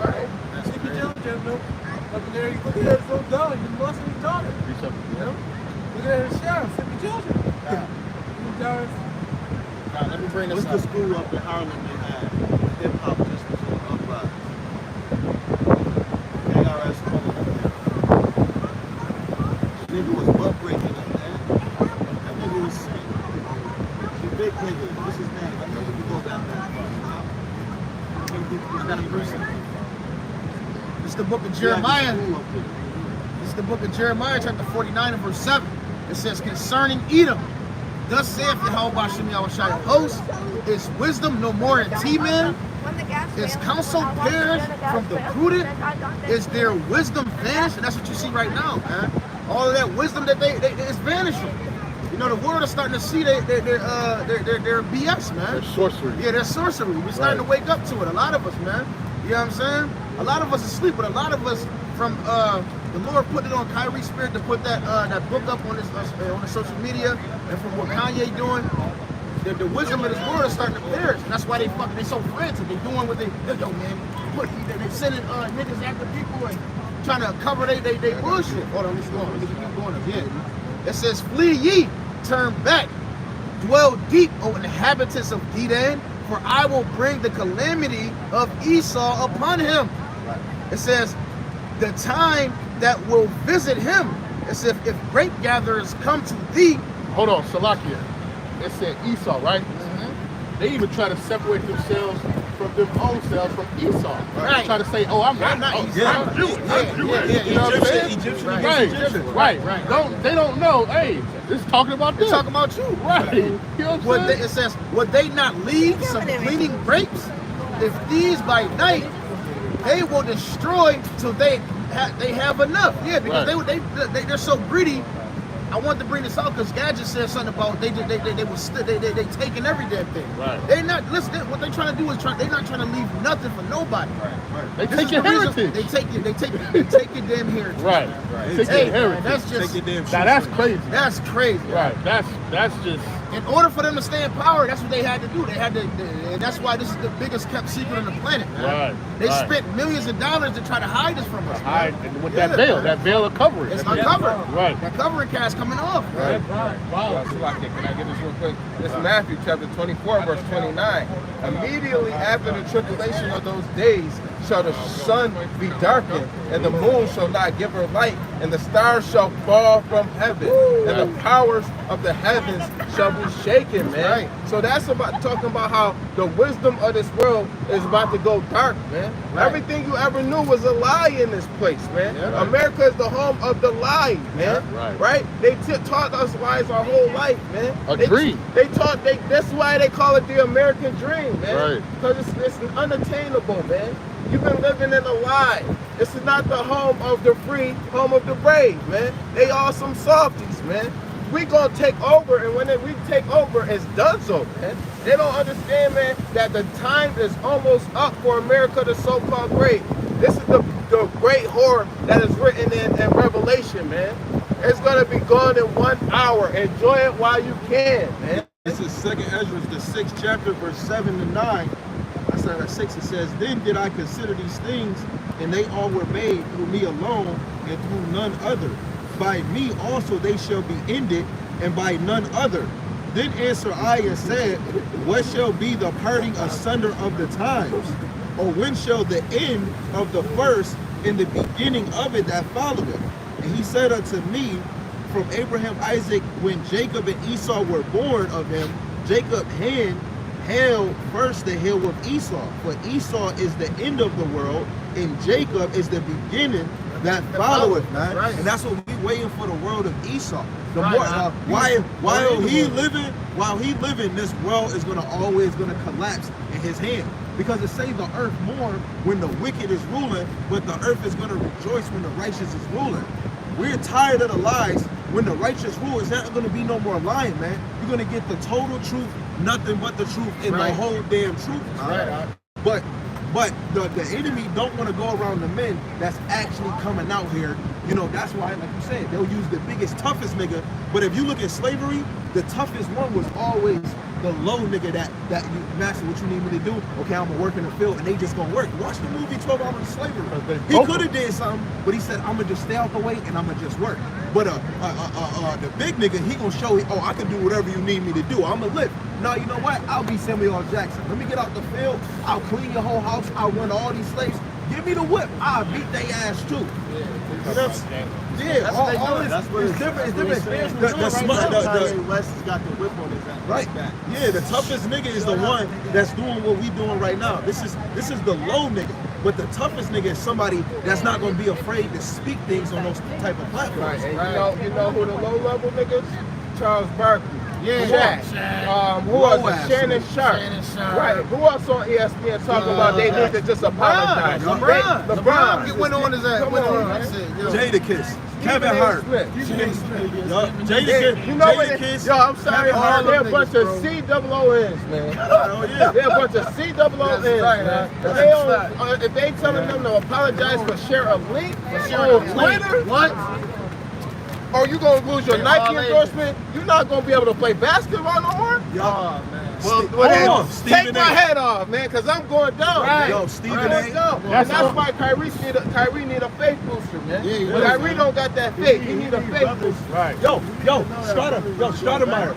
Right. there, you look at it so dumb, you must be talking. You know? Look at the sheriff, 50 children. Nah, let me bring this What's up. the school up in Harlem they had? Hip hop just was on the uprise. KRS One. Nigga was butt breaking up, man. That nigga was sick. The big nigga. What's his name? I know if you go down that far. I got a person. It's the book of Jeremiah. It's the book of Jeremiah, chapter 49 and verse 7. It says, concerning Edom, thus saith Yahweh Shem Yahushua of hosts, is wisdom no more in T-Man? Is counsel perished from the prudent? Is their wisdom vanished? And that's what you see right now, man. All of that wisdom that they is vanishing. You know, the world is starting to see their BS, man. There's sorcery. Yeah, there's sorcery. We're starting to wake up to it. A lot of us, man. You know what I'm saying? A lot of us asleep, but a lot of us from the Lord put it on Kyrie's spirit to put that book up on his on the social media, and from what Kanye doing, the wisdom of this world is starting to perish. And that's why they so frantic. They doing what they man. They sending niggas after people and trying to cover they bullshit. Hold on, let's keep going again. It says, flee ye, turn back, dwell deep, O inhabitants of Dedan, for I will bring the calamity of Esau upon him. It says, the time that will visit him. It's if grape gatherers come to thee. Hold on, Salakia. It said Esau, right? They even try to separate themselves from their own selves from Esau. Right. Try to say, oh, I'm not not Esau. I'm Jewish. I'm Jewish. You know what I'm saying? Egyptian Right. against Egyptian. Right. They don't know. Hey, this is talking about They're them. talking about you. Right. You know what I'm saying? It says, would they not leave some gleaning grapes? If these by night, they will destroy till they have enough. Yeah, because they're so greedy. I want to bring this out because Gadget said something about they taking every damn thing. Right. They not listen. What they trying to do is they're not trying to leave nothing for nobody. They This take is your the reason- heritage. They take your damn heritage. Right. They take Hey, your heritage. that's just Take your damn Now that's crazy. that's crazy. Right. That's just In order for them to stay in power, that's what they had to do. They had to, and that's why this is the biggest kept secret on the planet, man. Right, They right. spent millions of dollars to try to hide this from us. man. hide and with Yeah, that veil of covering. It's uncovered. Right. That covering cast coming off. Right. Wow. Can I get this real quick? This is Matthew chapter 24, verse 29. Immediately after the tribulation of those days shall the sun be darkened, and the moon shall not give her light, and the stars shall fall from heaven, and the powers of the heavens shall be shaken, man. Right. So that's about talking about how the wisdom of this world is about to go dark, man. Right. Everything you ever knew was a lie in this place, man. Yeah, right. America is the home of the lie, man. Yeah, right. Right? They taught us lies our whole life, man. Agreed. That's why they call it the American dream, man. Right. Because it's unattainable, man. You've been living in a lie. This is not the home of the free, home of the brave, man. They all some softies, man. We gonna take over, and when we take over, it's done so, man. They don't understand, man, that the time is almost up for America, the so-called great. This is the great horror that is written in Revelation, man. It's gonna be gone in 1 hour. Enjoy it while you can, man. This is 2nd Ezra, the 6th chapter, verse 7 to 9. I started at 6. It says, then did I consider these things, and they all were made through me alone, and through none other. By me also they shall be ended, and by none other. Then answered I and said, what shall be the parting asunder of the times? Or when shall the end of the first and the beginning of it that followeth? And he said unto me, from Abraham, Isaac, when Jacob and Esau were born of him, Jacob held first the hill of Esau. For Esau is the end of the world, and Jacob is the beginning that followeth, man. Right. And that's what we waiting for, the world of Esau. The Right. more, while he living, this world is always gonna collapse in his hand. Because it say the earth mourn when the wicked is ruling, but the earth is gonna rejoice when the righteous is ruling. We're tired of the lies. When the righteous rule, is not gonna be no more lying, man. You're gonna get the total truth, nothing but the truth, and Right. the whole damn truth. Right. But the enemy don't want to go around the men that's actually coming out here. You know, that's why, like you said, they'll use the biggest, toughest nigga. But if you look at slavery, the toughest one was always the low nigga that you master what you need me to do. Okay, I'm gonna work in the field, and they just gonna work. Watch the movie 12 Hours of Slavery. He could have did something, but he said, I'm gonna just stay out the way and I'm gonna just work. But the big nigga, he gonna show you, oh, I can do whatever you need me to do. I'm gonna live. No, you know what? I'll be Samuel L. Jackson. Let me get out the field. I'll clean your whole house. I'll run all these slaves. Give me the whip. I'll beat their ass too. Yeah, That's what it's different. It's different. Kanye West has got the whip on his ass. Right. back. Yeah, the toughest nigga is the one that's doing what we doing right now. This is the low nigga. But the toughest nigga is somebody that's not gonna be afraid to speak things on those type of platforms. And you know who the low level niggas? Charles Barkley. Yeah. Shaq. Who else? Shannon Sharp. Right. Who else on ESPN talking about they need to just apologize? LeBron went on his ass. Jadakiss, Kevin Hart, Jadakiss. You know what? Yo, I'm sorry, Hart. They're a bunch of COONs, man. Oh yeah. They're a bunch of COONs, man. If they telling them to apologize for share a link on Twitter, What? or you gonna lose your Nike endorsement, you're not gonna be able to play basketball no more. Yo, Well, Stephen take my A. head off, man, because I'm going down. Right. Yo, Stephen I'm going A. down. And that's why Kyrie need a faith booster, man. Yeah, Kyrie don't got that faith. He need a faith booster. Right. Yo, Stoudemire.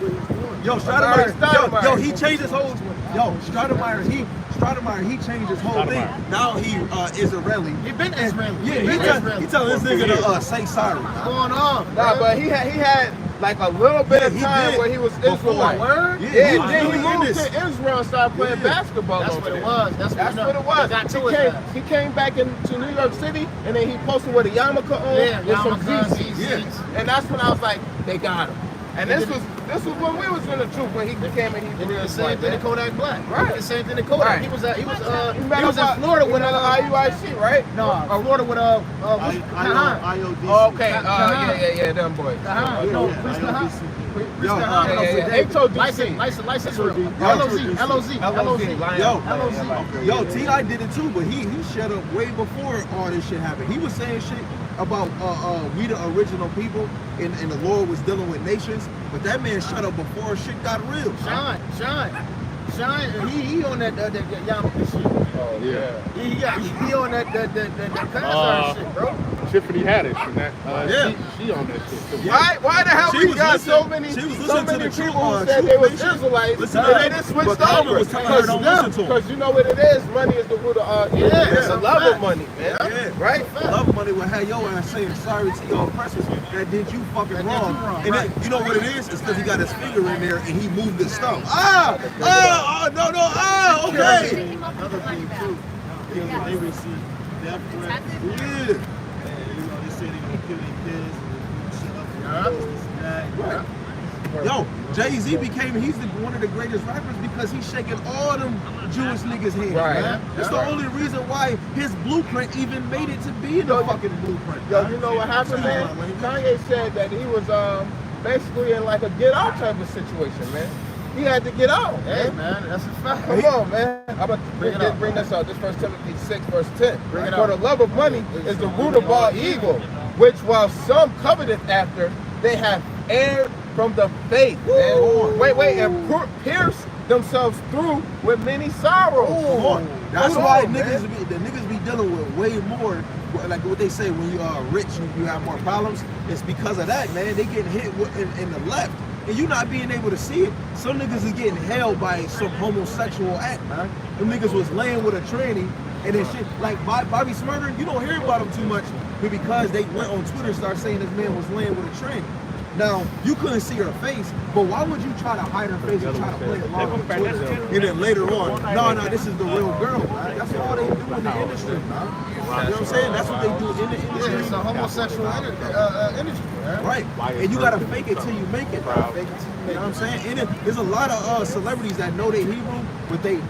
Yo, Stoudemire. Yo, he changed his whole. Yo, Stoudemire, he changed his whole thing. Now he Israeli. He been Israeli. Yeah, he telling this nigga to say sorry. What's going on? Nah, but he had like a little bit of he time did where he was before. Israelite. Word? Yeah, Yeah, he was then he really in moved this. to Israel and started playing basketball That's over what there. it was. That's What it was. Got to it. He came back into New York City and then he posted with a yarmulke on Yeah, with some yarmulke, Yeezys. Yeezys. And that's when I was like, they got him. And this was when we was in the truth when he became a Hebrew He did the same Israelite, thing to man. Kodak Black. Right. He did the same thing to Kodak. Right. He was He in Florida with IUIC, right? Florida with IOD. Oh, okay. Yeah, them boys. Priest Kahan. HODC. License real. LOZ. Yo, T.I. did it too, but he shut up way before all this shit happened. He was saying shit about we the original people and the Lord was dealing with nations, but that man shut up before shit got real. Sean, he on that yarmulke shit. Oh, yeah. He on that concert shit, bro. Tiffany Haddish and that. Yeah. She on that shit too. Why the hell She we was got so listening- many she was so listening to many the people True- who said True they was Nation. Israelites Listen and to they them. just switched But Calvin over was telling her don't listen to him. because you know what it is, money is the root of all evil. Yeah, It's a that's love a of money, man. Yeah. Right? Love money will have your ass saying sorry to your oppressors that did you fucking wrong. And then, you know what it is? It's because he got his finger in there and he moved his thumb. Okay. Another thing too, is they receive death threats. Yeah. And they say they're gonna kill their kids and shit up for this and that. Right. Yo, Jay-Z he's one of the greatest rappers because he's shaking all them Jewish niggas' hands, Right. man. It's the only reason why his blueprint even made it to be in the fucking blueprint. Yo, you know what happened, man? Kanye said that he was basically in like a get out type of situation, man. He had to get out, Hey, man. man, that's a fact. Come on, man. I'm about to Bring it out. bring this out. This 1 Timothy 6, verse 10. Bring it For out. the love of money is the root of all evil, which while some coveteth after, they have erred from the faith. Man. Wait, and pierced themselves through with many sorrows. Come on. That's Come why on, man. the niggas be dealing with way more. Like what they say, when you are rich, you have more problems. It's because of that, man. They getting hit in the left. And you not being able to see it. Some niggas is getting held by some homosexual act, man. Them niggas was laying with a tranny and then shit. Like Bobby Smurder, you don't hear about him too much, but because they went on Twitter and started saying this man was laying with a tranny. Now, you couldn't see her face, but why would you try to hide her face and try to play along with Twitter? And then later on, no, this is the real girl, man. That's all they do in the industry, man. You know what I'm saying? That's what they do in the industry. Yeah, it's a homosexual industry, man. Right. And you gotta fake it till you make it, bro. Fake it till you make it. You know what I'm saying? And there's a lot of celebrities that know they Hebrew, but they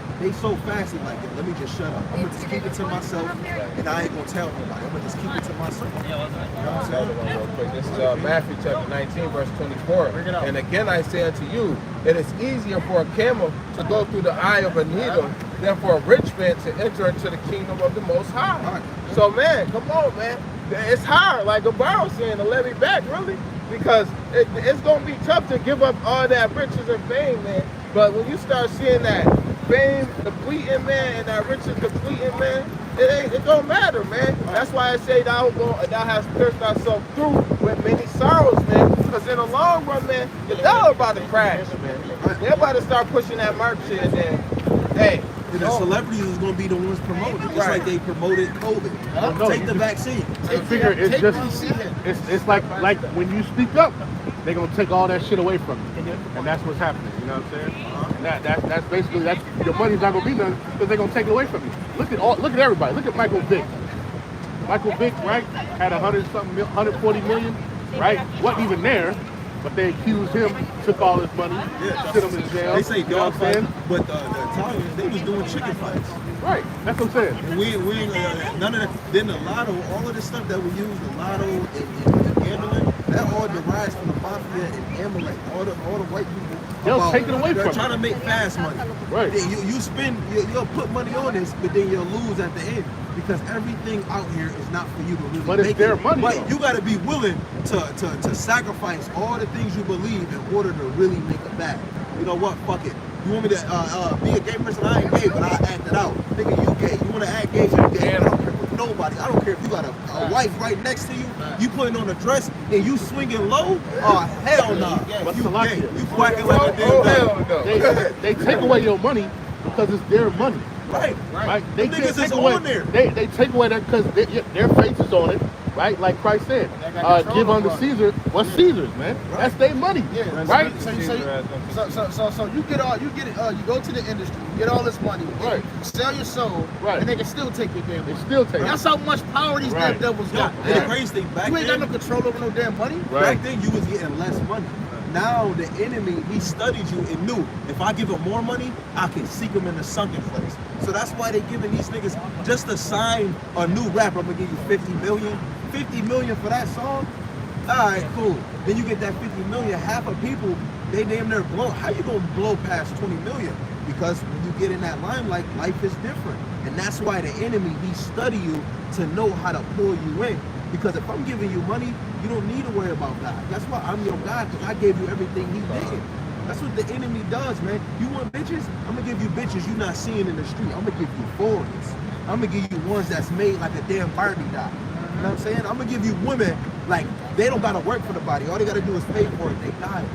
so fancy like it. Let me just shut up. I'm gonna just keep it to myself, and I ain't gonna tell nobody. I'm gonna just keep it to myself. You know what I'm saying? Real quick. This is Matthew chapter 19, verse 24. And again I say unto you, it is easier for a camel to go through the eye of a needle than for a rich man to enter into the kingdom of the Most High. Right. So, man, come on, man. It's hard, like Gabar saying, to let me back, really. Because it's going to be tough to give up all that riches and fame, man, But when you start seeing that fame depleting, man, and that riches depleting, man, it don't matter, man. That's why I say thou has pierced thyself through with many sorrows, man. Because in the long run, man, the dollar about to crash, man. They're about to start pushing that merch shit, and then, hey. And the celebrities is going to be the ones promoting, just Right. like they promoted COVID. No, Take you the just- vaccine. I figure it's just it's like when you speak up, they're gonna take all that shit away from you, and that's what's happening. You know what I'm saying? And that's basically your money's not gonna be none because they're gonna take it away from you. Look at everybody. Look at Michael Vick. Michael Vick, right, had 140 million, right? Wasn't even there, but they accused him, took all his money, sit him in jail. They say you know dog what I'm saying? fights, but the Italians, they was doing chicken fights. Right. That's what I'm saying. And we none of that. Then the lotto, all of the stuff that we use, the lotto and gambling, that all derives from the mafia and Amalek. All the white people. They'll take it away they're from trying you. to make fast money. Right. Then you spend, you'll put money on this, but then you'll lose at the end because everything out here is not for you to really But it's make their it. money, But though. you got to be willing to sacrifice all the things you believe in order to really make it back. You know what? Fuck it. You want me to be a gay person? I ain't gay, but I acted out. Nigga, you gay. You want to act gay? You gay. I don't care with nobody. I don't care if you got a wife right next to you. You putting on a dress and you swinging low? Oh hell no! But You Salakia, gay. You quacking like a damn Oh, thing. hell no. They take away your money because it's their money. Right. Right? They Them can't niggas take is away. on there. They take away that because their face is on it, right? Like Christ said, give unto Caesar what's Caesar's, man. That's their money, right? So you get you go to the industry, you get all this money, Right. you sell your soul, Right. and they can still take your damn They money. still take That's it. how much power these Right. damn devils Yo, got. and the crazy thing back You ain't got then, no control over no damn money. Right. back then you was getting less money. Now the enemy, he studied you and knew if I give him more money, I can seek him in a sunken place. So that's why they giving these niggas just to sign a new rapper. I'm gonna give you 50 million. 50 million for that song? Alright, cool. Then you get that 50 million, half of people, they damn near blow. How you gonna blow past 20 million? Because when you get in that limelight, life is different. And that's why the enemy, he study you to know how to pull you in. Because if I'm giving you money, you don't need to worry about God. That's why I'm your God, because I gave you everything he did. That's what the enemy does, man. You want bitches? I'm gonna give you bitches you're not seeing in the street. I'm gonna give you foreigners. I'm gonna give you ones that's made like a damn Barbie doll. You know what I'm saying? I'm gonna give you women like they don't gotta work for the body. All they gotta do is pay for it. They got it.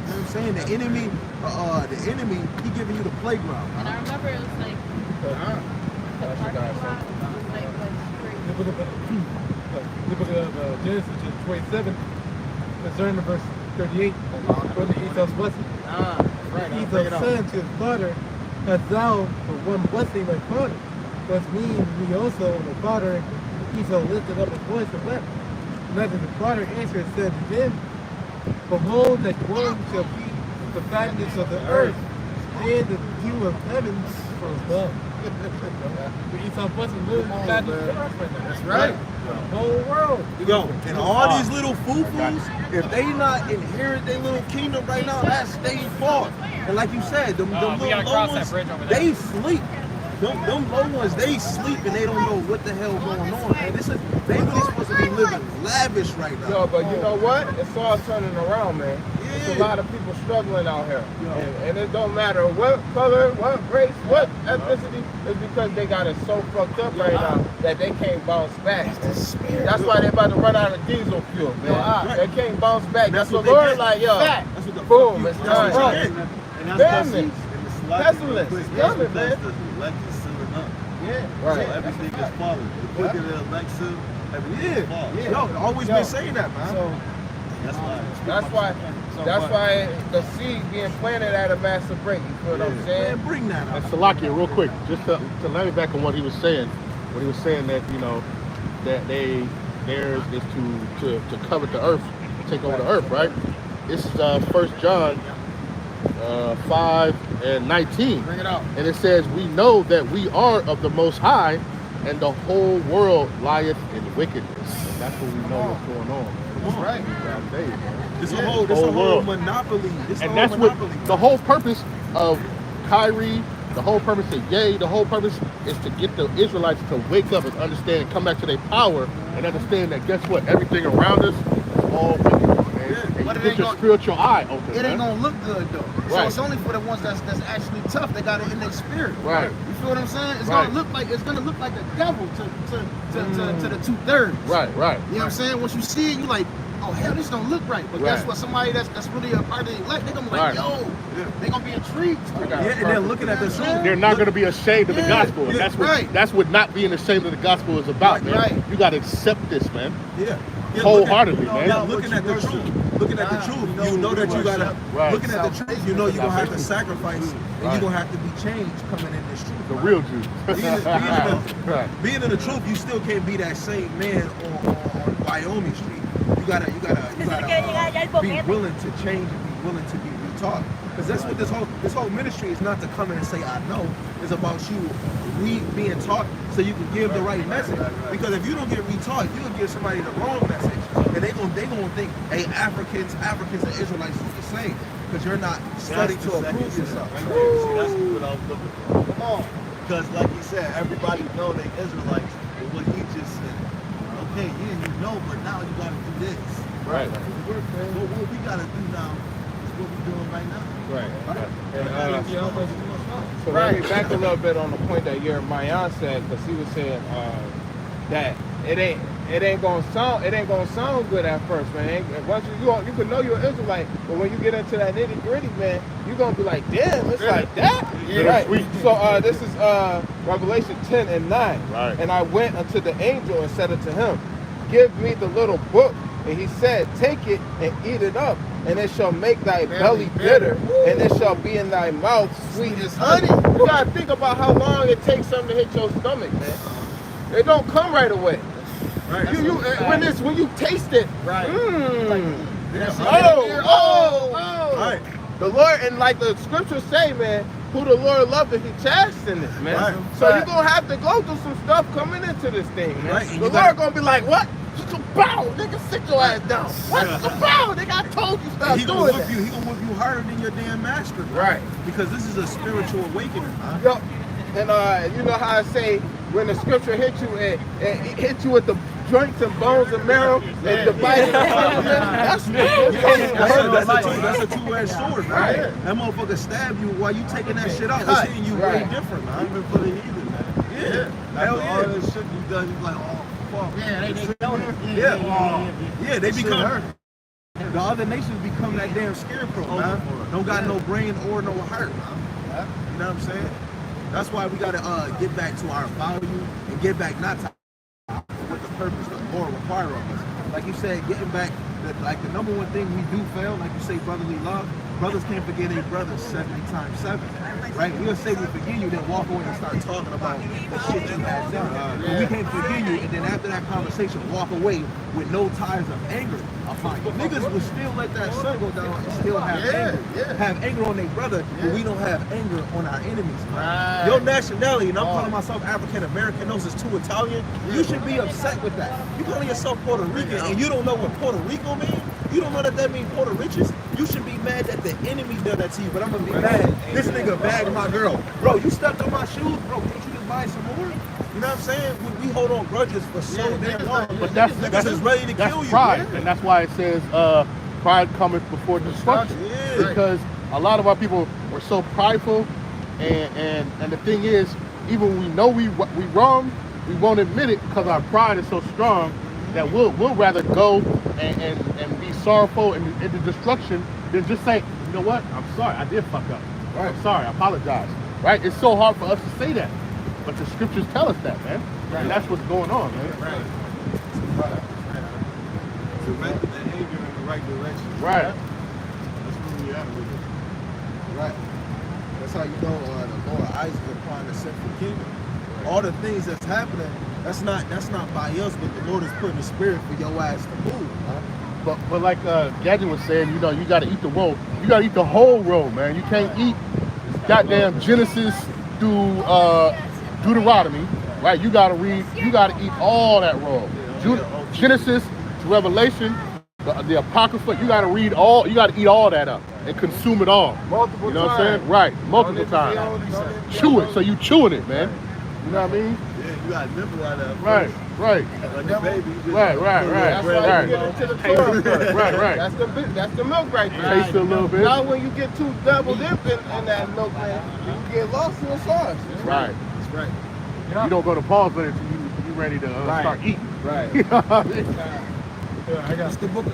You know what I'm saying? The enemy, he giving you the playground. And I remember it was like the parking lot was like street. The book of Genesis, chapter 27, concerning verse 38, from the Esau's blessing. Right. Esau said to his father, "Hast thou for one blessing my father? Thus me also, my father." Esau lifted up his voice and wept. Neither the father answered and said to him, "Behold, that one shall be the fatness of the earth, and the dew of heavens from above." The Esau blessing literally the fatness of the earth right now. That's right. The whole world. Yo, and all these little foo-foos, if they not inherit their little kingdom right now, that's they fault. And like you said, them little low ones, they sleep. Them low ones, they sleep and they don't know what the hell going on. Man, they really supposed to be living lavish right now. Yo, but you know what? It's all turning around, man. There's a Yeah. lot of people struggling out here. And it don't matter what color, what race, what ethnicity. It's because they got it so fucked up right now that they can't bounce back. That's why they about to run out of diesel fuel, man. They can't bounce back. That's what they Lord get. like, yo. That's what the Boom, fuck you, it's that's what done. you get. And Damn that's it. Pestilence. That's Damn it, because man. the elect is sealing up. Yeah, So right. everything is falling. The quicker the elect seal, everything is falling. Yeah, yo, always been saying that, man. So That's why. that's why the seed being planted at a massive break. You feel what I'm Man, saying? bring that And up. Salakia, real quick, just to let me back on what he was saying. What he was saying that, you know, that theirs is to cover the earth, take over the earth, right? This is 1 John 5:19. Bring it out. And it says, "We know that we are of the Most High, and the whole world lieth in wickedness." And that's what we know what's going on. That's right. Last days, man. This Yeah. a whole Whole world. monopoly. This a And whole that's what monopoly. the whole purpose of Kyrie, the whole purpose of Ye, the whole purpose is to get the Israelites to wake up and understand and come back to their power and understand that guess what? Everything around us is all wickedness, man. And But it get ain't your gonna- spiritual eye open. It ain't man. gonna look good though. So Right. it's only for the ones that's actually tough. They got it in their spirit. Right. You feel what I'm saying? It's Right. gonna look like the devil to the 2/3. Right, right. You know what I'm saying? Once you see it, you like, oh hell, this don't look right. But guess Right. what? Somebody that's really a part of the elect, they gonna be like, Right. yo, they gonna be intrigued. Yeah, and they're looking at the truth. They're not going to be ashamed of the Yeah, gospel. yeah, right. That's what not being ashamed of the gospel is about, man. Right. You got to accept this, man. Yeah. Wholeheartedly, looking, man. Yeah, looking at the truth. Looking at the truth, you know that you gotta. Right. Looking at the truth, you know you're gonna have to sacrifice, and Right. you're gonna have to be changed coming in this truth. The right? real Jew. Right. Being in the truth, you still can't be that same man on Wyoming Street. You gotta be willing to change and be willing to be retaught. Because that's what this whole ministry is not to come in and say I know. It's about you being taught so you can give the right message. Because if you don't get retaught, you will give somebody the wrong message, and they gonna think, hey, Africans and Israelites is the same. Because you're not studying to approve yourself. See, that's what I was looking for. Come on. Because like he said, everybody know they Israelites. And what he just said, okay, yeah, you know, but now you got to do this. Right. What we got to do now is what we're doing right now. Right. And, so let me back a little bit on the point that Jeremiah said, because he was saying that it ain't gonna sound good at first, man. Once you can know you're an Israelite, but when you get into that nitty gritty, man, you're gonna be like, damn, it's like that. Yeah. Right. Sweet. So this is Revelation 10:9. Right. And I went unto the angel and said unto him, give me the little book. And he said, take it and eat it up, and it shall make thy belly bitter, and it shall be in thy mouth sweet as honey. You gotta think about how long it takes something to hit your stomach, man. It don't come right away. Right. When you taste it, Right. Oh. Right. The Lord, and like the scriptures say, man, who the Lord loveth, he chastens, man. Right. So you're gonna have to go through some stuff coming into this thing, man. Right, and The you Lord gotta- gonna be like, what? Bow, nigga, sit your ass down. What's the bow? Nigga, I told you stop He gonna doing whip that. you. He gonna whip you harder than your damn master. Bro. Right. Because this is a spiritual awakening. Huh? Yup. And you know how I say when the scripture hit you, it hit you with the joints and bones and marrow and divided. That's That's a two-edged sword, right? That motherfucker stab you while you taking that shit out. It's hitting you way Right. different, man. Even for the heathen, man. Yeah. After Hell all yeah. this shit you done, you like, oh, fuck. Yeah, they know it. Yeah, they Shit become. hurt. The other nations become that damn scarecrow, man. Don't got no brain or no heart. You know what I'm saying? That's why we gotta get back to our value and get back not to what the purpose the Lord require of us. Like you said, getting back, the number one thing we do fail, like you say, brotherly love. Brothers can't forget their brothers 70 times 7, right? We'll say we forgive you, then walk away and start talking about the shit you had done. But we can't forgive you, and then after that conversation, walk away with no ties of anger upon you. Niggas will still let that sun go down and still have anger. Have anger on their brother, but we don't have anger on our enemies. Man. Your nationality, and I'm calling myself African American, those is too Italian. You should be upset with that. You calling yourself Puerto Rican, and you don't know what Puerto Rico means? You don't know that means Puerto Riches? You should be mad that the enemy done that to you, but I'm gonna be mad. This nigga bagged my girl. Bro, you stepped on my shoes, bro. Can't you just buy some more? You know what I'm saying? We hold on grudges for so damn long. But that's niggas is ready to kill you. pride, Yeah. and that's why it says pride cometh before destruction. Yeah. Because a lot of our people are so prideful, and the thing is, even when we know we wrong, we won't admit it because our pride is so strong that we'll rather go and be sorrowful in the destruction than just say, you know what, I'm sorry, I did fuck up. Right. I'm sorry, I apologize. Right? It's so hard for us to say that, but the scriptures tell us that, man. Right. And that's what's going on, man. Right. Direct the behavior in the right direction. Right. That's where we at with it. Right. That's how you know the Lord Isaac upon the sinful kingdom. All the things that's happening, that's not by us, but the Lord is putting the spirit for your ass to move. Huh? But like Gadget was saying, you know, you got to eat the roll. You got to eat the whole roll, man. You can't eat goddamn Genesis through Deuteronomy, right? You got to read. You got to eat all that roll. Genesis to Revelation, the Apocrypha. You got to read all. You got to eat all that up and consume it all. Multiple You know what I'm times. saying? Right. Multiple times. Chew it. So you chewing it, man. You know what I mean? Yeah, You gotta nibble out of it. Right, right. Like a baby. You just Right. That's why Right. you get into the Torah first. Right. That's the milk right there. Taste it a little bit. Now when you get too double dipped in that milk, man, you get lost in the sauce. Right. That's right. You don't go to Paul's later until you ready to start eating. Right. You know what I mean? I got the book.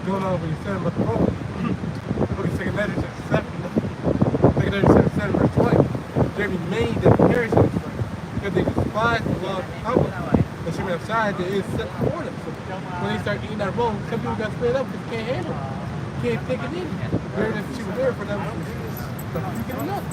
Going on when you said about the Romans. Look at 2 Letters chapter 7. 2 Letters chapter 7 verse 20. They remained the perishing because they despised the law of Muhammad. The Shema of Shai that is set before them. So when they start eating that wrong, some people got split up because they can't handle it. Can't take it in. Very much cheaper there for them. But you get enough.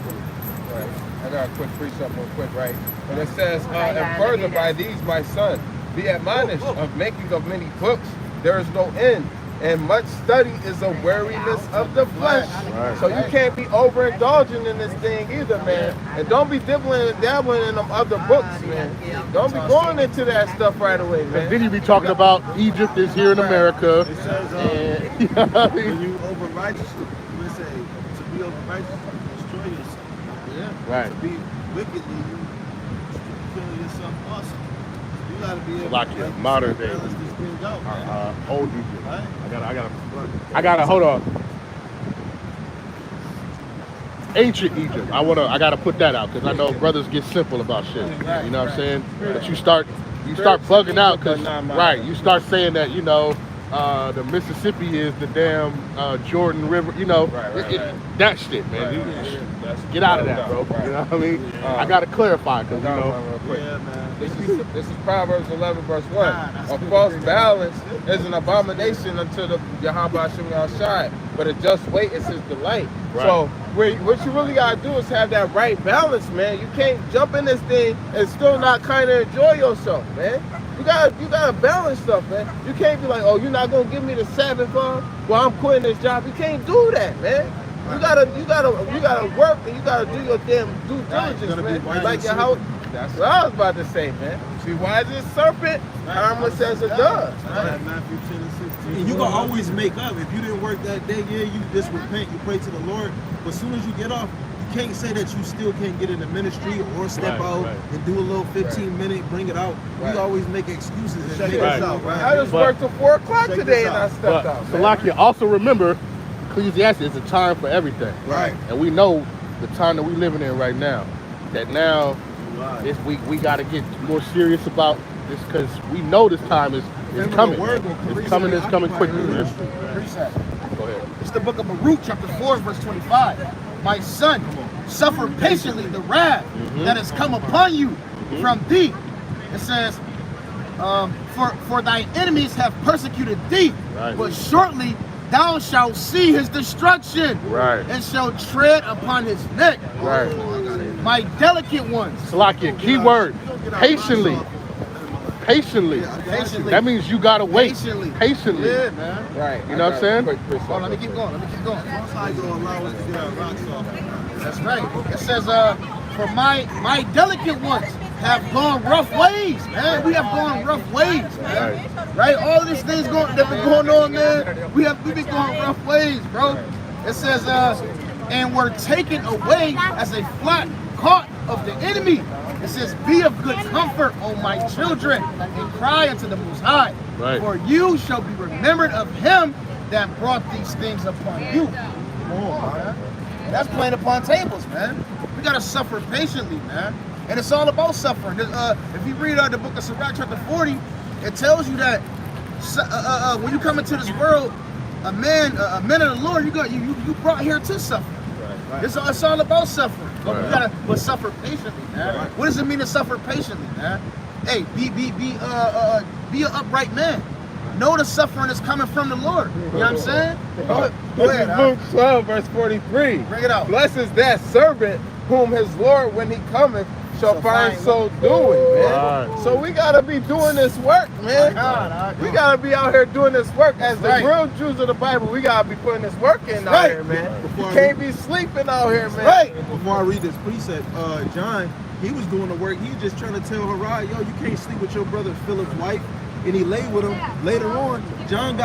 Right. I got a quick precept real quick, right? And it says, and further by these, my son, be admonished of making of many books. There is no end. And much study is a weariness of the flesh. Right. So you can't be overindulging in this thing either, man. And don't be dibbling and dabbling in them other books, man. Don't be going into that stuff right away, And man. then you be talking about Egypt is here in America. It says, And, you know what I mean? when you over righteous, we say to be over righteous, you destroy yourself. Yeah. Right. To be wickedly, you kill yourself also. You gotta be able Like to modern day. balance this thing out, man. Old Egypt. Right? I gotta hold on. Ancient Egypt. I gotta put that out because I know brothers get simple about shit. You know what I'm saying? But you start bugging out because you start saying that the Mississippi is the damn Jordan River. You know that shit, man. Get out of that, bro. You know what I mean? I gotta clarify because Real quick. Yeah, man. This is Proverbs 11 verse 1. A false balance is an abomination unto the Yahweh Hashem Yahshai, but a just weight is his delight. Right. So what you really gotta do is have that right balance, man. You can't jump in this thing and still not kind of enjoy yourself, man. You gotta balance stuff, man. You can't be like, oh, you're not gonna give me the Sabbath, well, I'm quitting this job. You can't do that, man. You gotta work and you gotta do your damn due diligence, man. Like your house. That's what I was about to say, man. See, why is this serpent harmless as a dove? Right. Matthew 10 and 16. And you can always make up. If you didn't work that day, yeah, you just repent, you pray to the Lord. But as soon as you get off, you can't say that you still can't get in the ministry or step out and do a little 15-minute, bring it out. We always make excuses and Check make this it out, right? I just worked till 4 o'clock Check today this and I out. stepped out. man. Salakia, also remember, Ecclesiastes is a time for everything. Right. And we know the time that we're living in right now, that now Right. we got to get more serious about this because we know this time is coming. It's coming quickly, man. Precept. Go ahead. It's the book of Baruch, chapter 4, verse 25. My son, suffer patiently the wrath that has come upon you from thee. It says, for thy enemies have persecuted thee, Right. but shortly thou shalt see his destruction, Right. and shalt tread upon his neck. Right. My delicate ones. Salakia, key word, patiently. Patiently. Patiently. That means you gotta wait. Patiently. Patiently. Yeah, man. Right. You know what I'm saying? Hold on, let me keep going. Most High gonna allow us to get our rocks off. That's right. It says, for my delicate ones have gone rough ways, man. We have gone rough ways, man. Right? All of these things that been going on, man. We've been going rough ways, bro. It says, and were taken away as a flock caught of the enemy. It says, be of good comfort, O my children, and cry unto the Most High. Right. For you shall be remembered of him that brought these things upon you. Come on, man. And that's playing upon tables, man. We gotta suffer patiently, man. And it's all about suffering. If you read the book of Sirach, chapter 40, it tells you that when you come into this world, a man of the Lord, you brought here to suffer. Right. It's all about suffering. But we gotta suffer patiently, man. Right. What does it mean to suffer patiently, man? Hey, be an upright man. Know the suffering is coming from the Lord. You know what I'm saying? Go ahead. This is Luke 12, verse 43. Bring it out. Blessed is that servant whom his Lord, when he cometh, shall find so doing, man. Right. So we gotta be doing this work, man. We gotta be out here doing this work. As the real Jews of the Bible, we gotta be putting this work in out here, man. You can't be sleeping out here, man. Right. Before I read this precept, John, he was doing the work. He was just trying to tell Harai, yo, you can't sleep with your brother Philip's wife. and he laid with him. Later on, John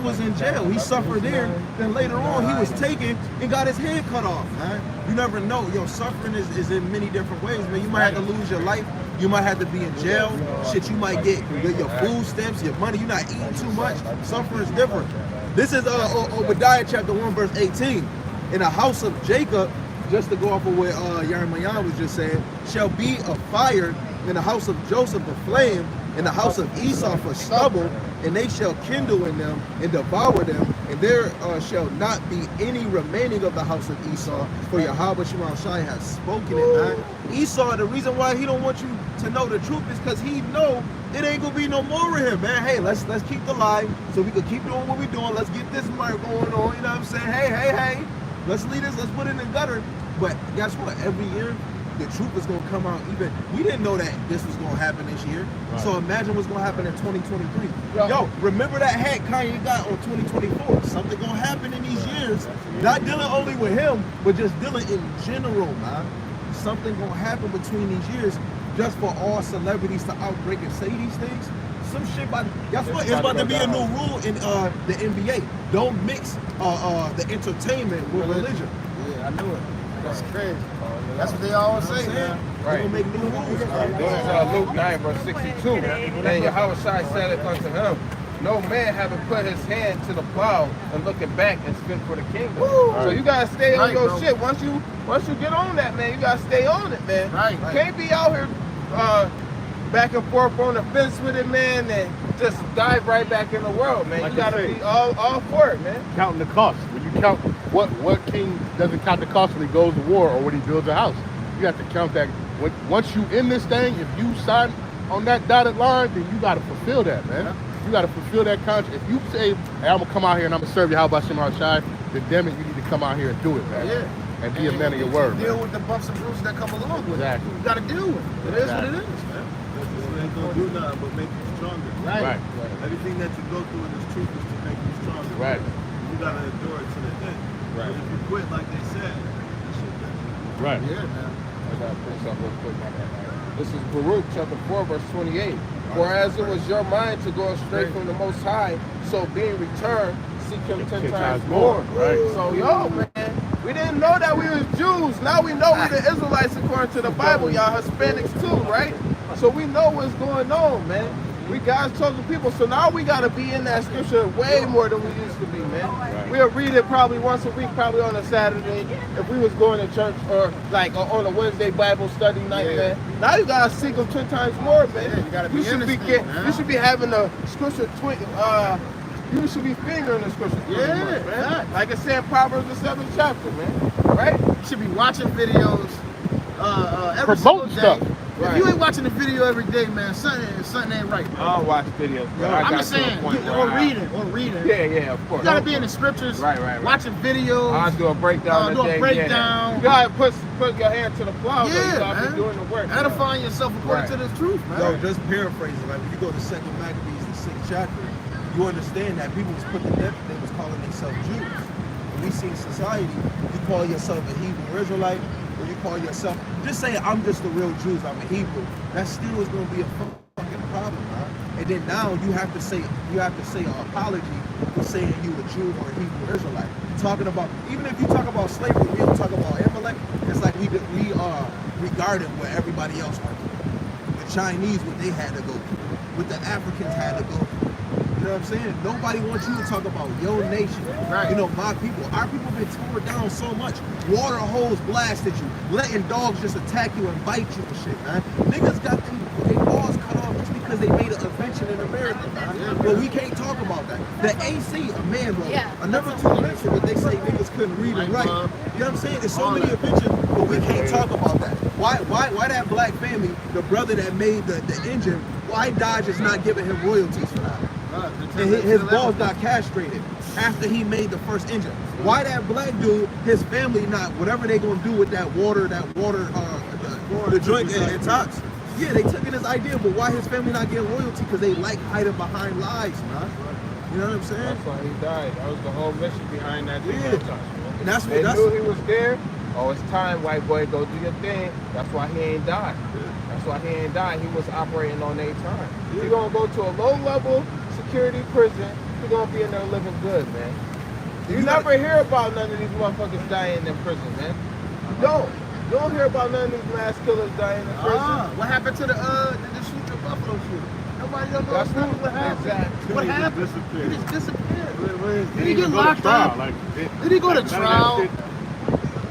was in jail. He suffered there. Then later on, he was taken and got his head cut off, man. You never know. Yo, suffering is in many different ways, man. You might have to lose your life. You might have to be in jail. Shit, you might get your food stamps, your money. You're not eating too much. Suffering is different. This is Obadiah chapter 1, verse 18. In the house of Jacob, just to go off of what Yeremiah was just saying, shall be a fire, in the house of Joseph a flame, in the house of Esau for stubble, and they shall kindle in them and devour them, and there shall not be any remaining of the house of Esau, for Yahweh Shema Shai has spoken it, man. Esau, the reason why he don't want you to know the truth is because he know it ain't gonna be no more of him, man. Hey, let's keep the lie so we can keep doing what we're doing. Let's get this mark going on, you know what I'm saying? Hey, let's lead this, let's put it in the gutter. But guess what? Every year, the truth is going to come out. Even we didn't know that this was going to happen this year. Right. So imagine what's going to happen in 2023. Yo, remember that hat Kanye got on 2024? Something going to happen in these years. Not dealing only with him, but just dealing in general, man. Something going to happen between these years just for all celebrities to outbreak and say these things. Some shit about, guess what? It's about to be a new rule in the NBA. Don't mix the entertainment with religion. Yeah, I knew it. That's crazy. That's what they always say, man. Right. We're gonna make new rules. This is Luke 9, verse 62. And Yahweh Shai said unto him, no man having put his hand to the plow and looking back and spent for the kingdom. So you gotta stay on your shit. Once you get on that, man, you gotta stay on it, man. Right. You can't be out here back and forth on the fence with it, man, and just dive right back in the world, man. Like you gotta you say, be all for it, man. Counting the cost. When you count what king doesn't count the cost when he goes to war or when he builds a house? You have to count that. Once you in this thing, if you sign on that dotted line, then you gotta fulfill that, man. Yeah. You gotta fulfill that contract. If you say, hey, I'm gonna come out here and I'm gonna serve you, how about Shema Shai? Then damn it, you need to come out here and do it, man. Yeah. And be a man of your word, Deal man. with the bumps and bruises that come along with Exactly. it. You gotta deal with it. It is what it is, man. It ain't gonna do nothing but make you stronger. Right. Everything that you go through in this truth is to make you stronger. Right. You gotta endure it to the end. Right. But if you quit, like they said, that shit done. Right. Yeah, man. I gotta put something real quick, my bad. This is Baruch chapter 4, verse 28. For as it was your mind to go astray from the Most High, so being returned, seek him 10 times more. Right. So, yo, man, we didn't know that we was Jews. Now we know we the Israelites according to the Bible. Y'all Hispanics too, right? So we know what's going on, man. We God's chosen people. So now we got to be in that scripture way more than we used to be, man. Right. We'll read it probably once a week, probably on a Saturday, if we was going to church, or like on a Wednesday Bible study night, man. Now you got to seek them 10 times more, man. Yeah, you gotta be should in be this thing, man. you should be having the scripture you should be fingering the scripture. Yeah, man. facts. Like it said in Proverbs the 7th chapter, man. Right? You should be watching videos every Promoting single day. stuff. If you ain't watching the video every day, man, something ain't right. I don't watch videos, but I I'm got just to a saying, point where or I- reading. Yeah, of course. You gotta be in the scriptures, Right. watching videos. I'll do a breakdown. do a today, breakdown. Yeah. You gotta put your hand to the plow. though. Yeah, You gotta man. be doing the work. Edifying yourself according to the truth, man. Yo, just paraphrasing, like when you go to 2 Maccabees, the 6th chapter, you understand that people was put to death, they was calling themselves Jews. When we see in society, you call yourself a Hebrew Israelite, or you call yourself, just say I'm just a real Jew, I'm a Hebrew. That still is gonna be a fucking problem, man. And then now you have to say an apology for saying you a Jew or a Hebrew Israelite. Talking about, even if you talk about slavery, we don't talk about Amalek, it's like we are regarding what everybody else went through. The Chinese, what they had to go through, what the Africans had to go through. You know what I'm saying? Nobody wants you to talk about your nation. Right. You know, my people. Our people been torn down so much. Water holes blasted you. Letting dogs just attack you and bite you and shit, man. Niggas got their balls cut off just because they made an invention in America, man. But we can't talk about that. The AC, a man wrote. Another two invention that they say niggas couldn't read and write. You know what I'm saying? There's so many inventions, but we can't talk about that. Why that black family, the brother that made the engine, why Dodge is not giving him royalties for that? And his balls got castrated after he made the first engine. Why that black dude, his family not, whatever they gonna do with that water, the joint and tops. Yeah, they took it as idea, but why his family not getting royalty? Because they like hiding behind lies, man. You know what I'm saying? That's why he died. That was the whole mission behind that thing. Yeah. And that's They what knew he was there. Oh, it's time, white boy, go do your thing. That's why he ain't died. That's why he ain't died. He was operating on their time. He gonna go to a low-level security prison. He gonna be in there living good, man. You never hear about none of these motherfuckers dying in prison, man. You don't. You don't hear about none of these mass killers dying in prison. What happened to the shooter, Buffalo shooter? Nobody don't know That's exactly what happened. exactly. What happened? disappeared. He just disappeared. Where is Did he get locked up? Did he go to trial?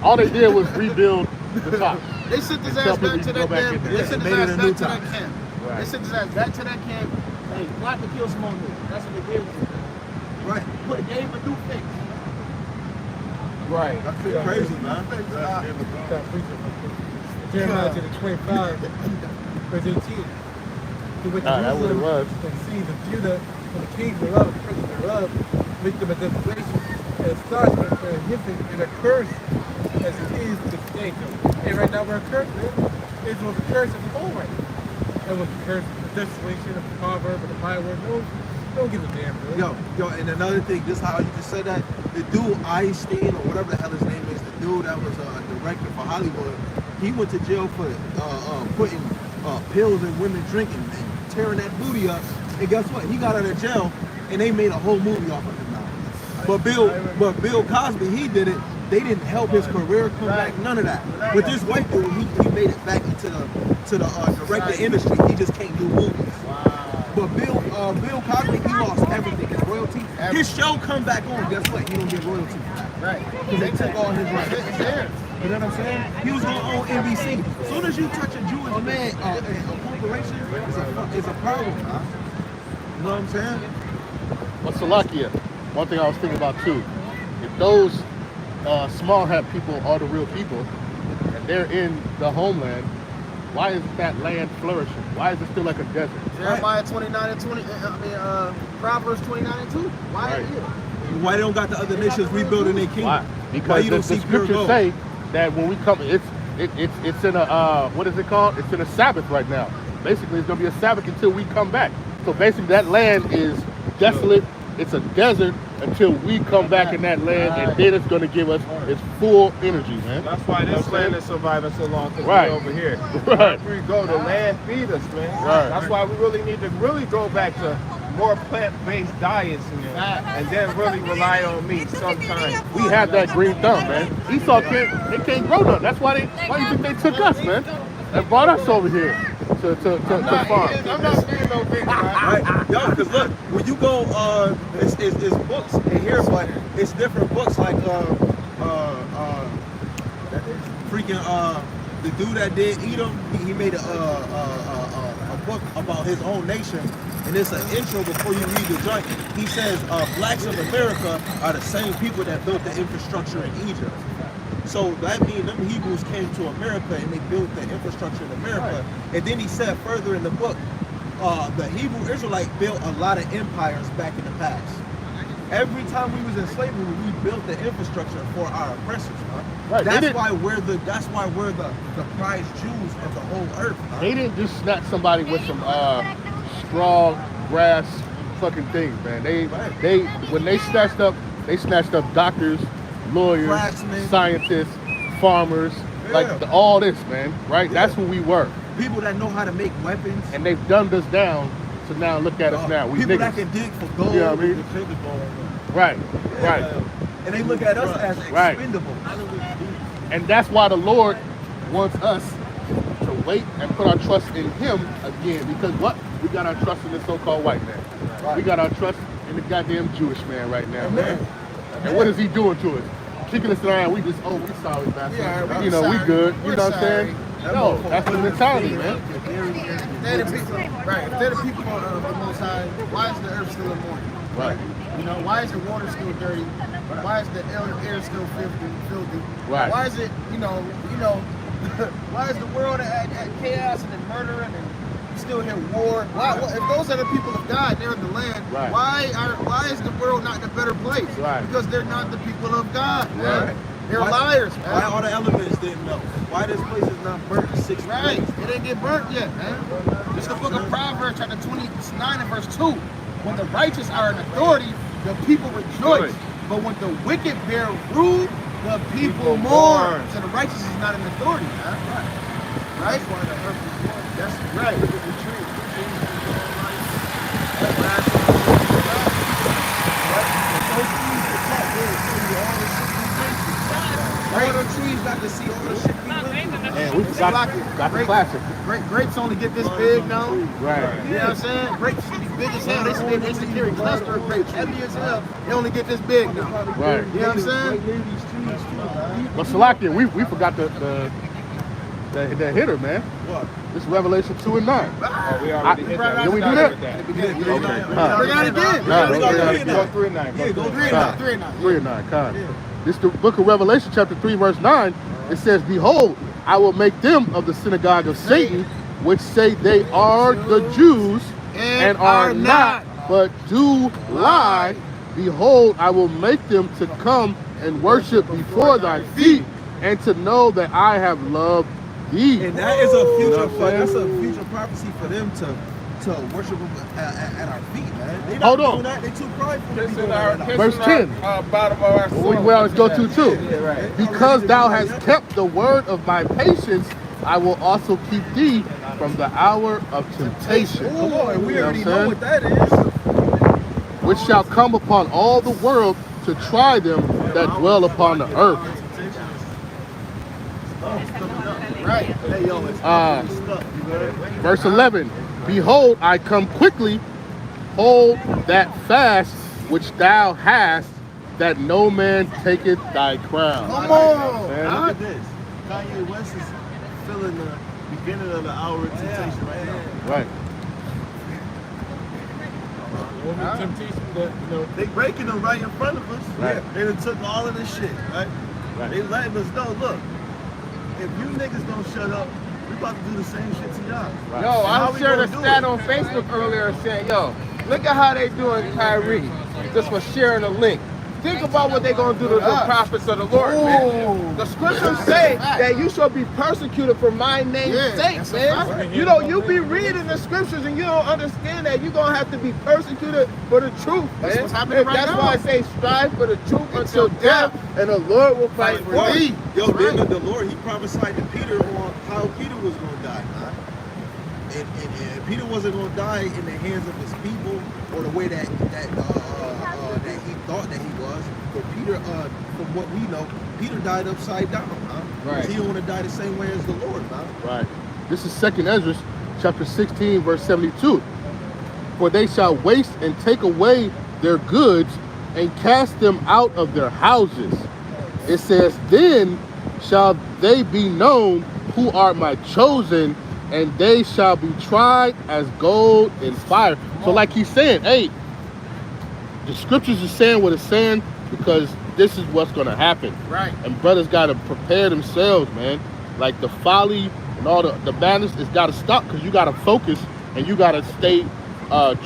All they did was rebuild the top. They sent his And tell ass back people to to that go back damn. in there. They sent his Made it ass a new back to that top. camp. Right. They sent his ass back to that camp. Hey, plot to kill Simone Newell. That's what they did with him. Right. Put gave him a new face. Right. That's shit crazy, man. Jeremiah to the 25, verse 18. He went to Ah, that's what it Jerusalem was. and see the Judah and the king thereof, the prince thereof, victim of desolation, and astonishment for him and a curse as it is to today. And right now we're cursed, man. Israel's a curse as a whole right now. And with the curse, the desolation of the proverb and the byword, don't give a damn, bro. Yo, and another thing, just how you just said that, the dude Einstein or whatever the hell his name is, the dude that was a director for Hollywood, he went to jail for putting pills in women drinking and tearing that booty up. And guess what? He got out of jail, and they made a whole movie off of him now. But Bill Cosby, he did it. They didn't help his career come back, none of that. But this white dude, he made it back into the director industry. He just can't do movies. But Bill Cosby, he lost everything, his royalty. His show come back on, guess what? He don't get royalty for that. Right. Because they took all his rights. It's theirs. You know what I'm saying? He was going to own NBC. As soon as you touch a Jewish man, a corporation, it's a problem, huh? You know what I'm saying? But Salakia, one thing I was thinking about too, if those small hat people are the real people, and they're in the homeland, why isn't that land flourishing? Why is it still like a desert? Jeremiah 29 and 20. Proverbs 29 and 2. Why Right. are you? Why they don't got the other nations rebuilding their kingdom? Why? Why Because you the don't see pure scriptures gold? say that when we come, it's in a what is it called? It's in a Sabbath right now. Basically, it's gonna be a Sabbath until we come back. So basically, that land is desolate. It's a desert until we come back in that land, and then it's gonna give us its full energy, man. That's why this land is surviving so long, because Right. we're over here. Right. We go, the land feed us, man. Right. That's why we really need to really go back to more plant-based diets, man, and then really rely on meat sometimes. We had that green thumb, man. Esau can't grow nothing. That's why you think they took us, man, and brought us over here to farm. I'm not being no big guy. Right? Yo, because look, when you go, it's books in here, but it's different books like freaking the dude that did Edom. He made a book about his own nation, and it's an intro before you read the joint. He says blacks of America are the same people that built the infrastructure in Egypt. So that means them Hebrews came to America and they built the infrastructure in America. And then he said further in the book, the Hebrew Israelite built a lot of empires back in the past. Every time we was in slavery, we built the infrastructure for our oppressors, huh? Right, That's why we're the prized Jews of the whole earth, huh? They didn't just snatch somebody with some straw grass fucking things, man. When they snatched up doctors, lawyers, Craftsmen. scientists, farmers, Yeah. all this, man. Right? Yeah. That's who we were, People that know how to make weapons. and they've dumbed us down. So now look at us now. We people niggas. that can dig for gold. You know what I mean? Right, right. And they look at us as Right. expendable. And that's why the Lord wants us to wait and put our trust in Him again. Because what? We got our trust in the so-called white man. Right. We got our trust in the goddamn Jewish man right now, man. And what is he doing to us? Kicking us around. We just, we sorry, bastard. Yeah, You know, we sorry. good. You We're know what I'm saying? No, that's the mentality, man. If they're the people, right? If they're the people of the Most High, why is the earth still in mourning? Right. You know, why is the water still dirty? Why is the air still filthy? Right. Why is it, why is the world at chaos and in murder and you still hear war? Why, if those are the people of God, they're in the land. Right. Why is the world not in a better place? Right. Because they're not the people of God. Man. Right. They're Why- liars, Why man. all the elements didn't melt? Why this place is not burnt in 6 Right. days? It didn't get burnt yet, man. It's the book of Proverbs, chapter 29 and verse 2. When the righteous are in authority, the people rejoice. Good. But when the wicked bear rule, the people mourn. So the righteous is not in authority, man. Right? That's why the earth is warm. That's right. Look at the tree. The trees is all like, Those trees are cut, they'll show you all the shit we went through. All the trees got to see all the shit we went through. Man, we got the classic. Grapes only get this big now. Right. You know what I'm saying? Grapes should be big as hell. They should carry cluster of grapes heavy as hell. They only get this big now. Right. You know what I'm saying? But Salakia, we forgot the hitter, man. What? This is Revelation 2 and 9. Oh, we already hit that. Did we do that? Yeah, Bring it out again. No, Go 3 and 9. Yeah, go 3 and 9. 3 and 9. 3 and 9, Con. This is the book of Revelation, chapter 3, verse 9. It says, Behold, I will make them of the synagogue of Satan, which say they are the Jews, and are not, but do lie. Behold, I will make them to come and worship before thy feet, and to know that I have loved thee. And that is a future, what I'm that's saying? a future prophecy for them to worship him at our feet, man. They Hold not on. doing that. They too prideful to be This doing is our that. Verse 10. Bottom of our sword. We always go to too. Yeah, right. Because thou hast kept the word of my patience, I will also keep thee from the hour of temptation. Come on, we You know already what I'm know what that is. Which shall come upon all the world to try them that dwell upon the earth. Right. Hey, yo, it's Uh, stuff, you heard? Verse 11. Behold, I come quickly. Hold that fast which thou hast, that no man taketh thy crown. Come on. Man, Look at this. Kanye West is feeling the beginning of the hour of temptation right now. Right. Temptation that, you know, They breaking them right in front of us. Right. They done took all of this shit, right? They letting us know, look, if you niggas don't shut up, we about to do the same shit to y'all. Yo, How I we shared a gonna do stat it? on Facebook earlier saying, yo, look at how they doing Kyrie just for sharing a link. Think about what they're going to do to the prophets of the Lord, man. The scriptures say that you shall be persecuted for my name's Yeah, sake, that's a man. fact. You know, you be reading the scriptures and you don't understand that you're going to have to be persecuted for the truth, That's man. what's happening And right that's now. why I say strive for the truth until death, and the Lord will fight for Word. thee. Yo, then the Lord, he prophesied to Peter on how Peter was going to die, man. And Peter wasn't going to die in the hands of his people or the way that he thought that he was. But Peter, from what we know, Peter died upside down, man. Right. He don't want to die the same way as the Lord, man. Right. This is 2nd Ezra, chapter 16, verse 72. For they shall waste and take away their goods and cast them out of their houses. It says, then shall they be known who are my chosen, and they shall be tried as gold in fire. So like he's saying, hey, the scriptures are saying what it's saying because this is what's going to happen. Right. And brothers got to prepare themselves, man. Like the folly and all the madness, it's got to stop because you got to focus and you got to stay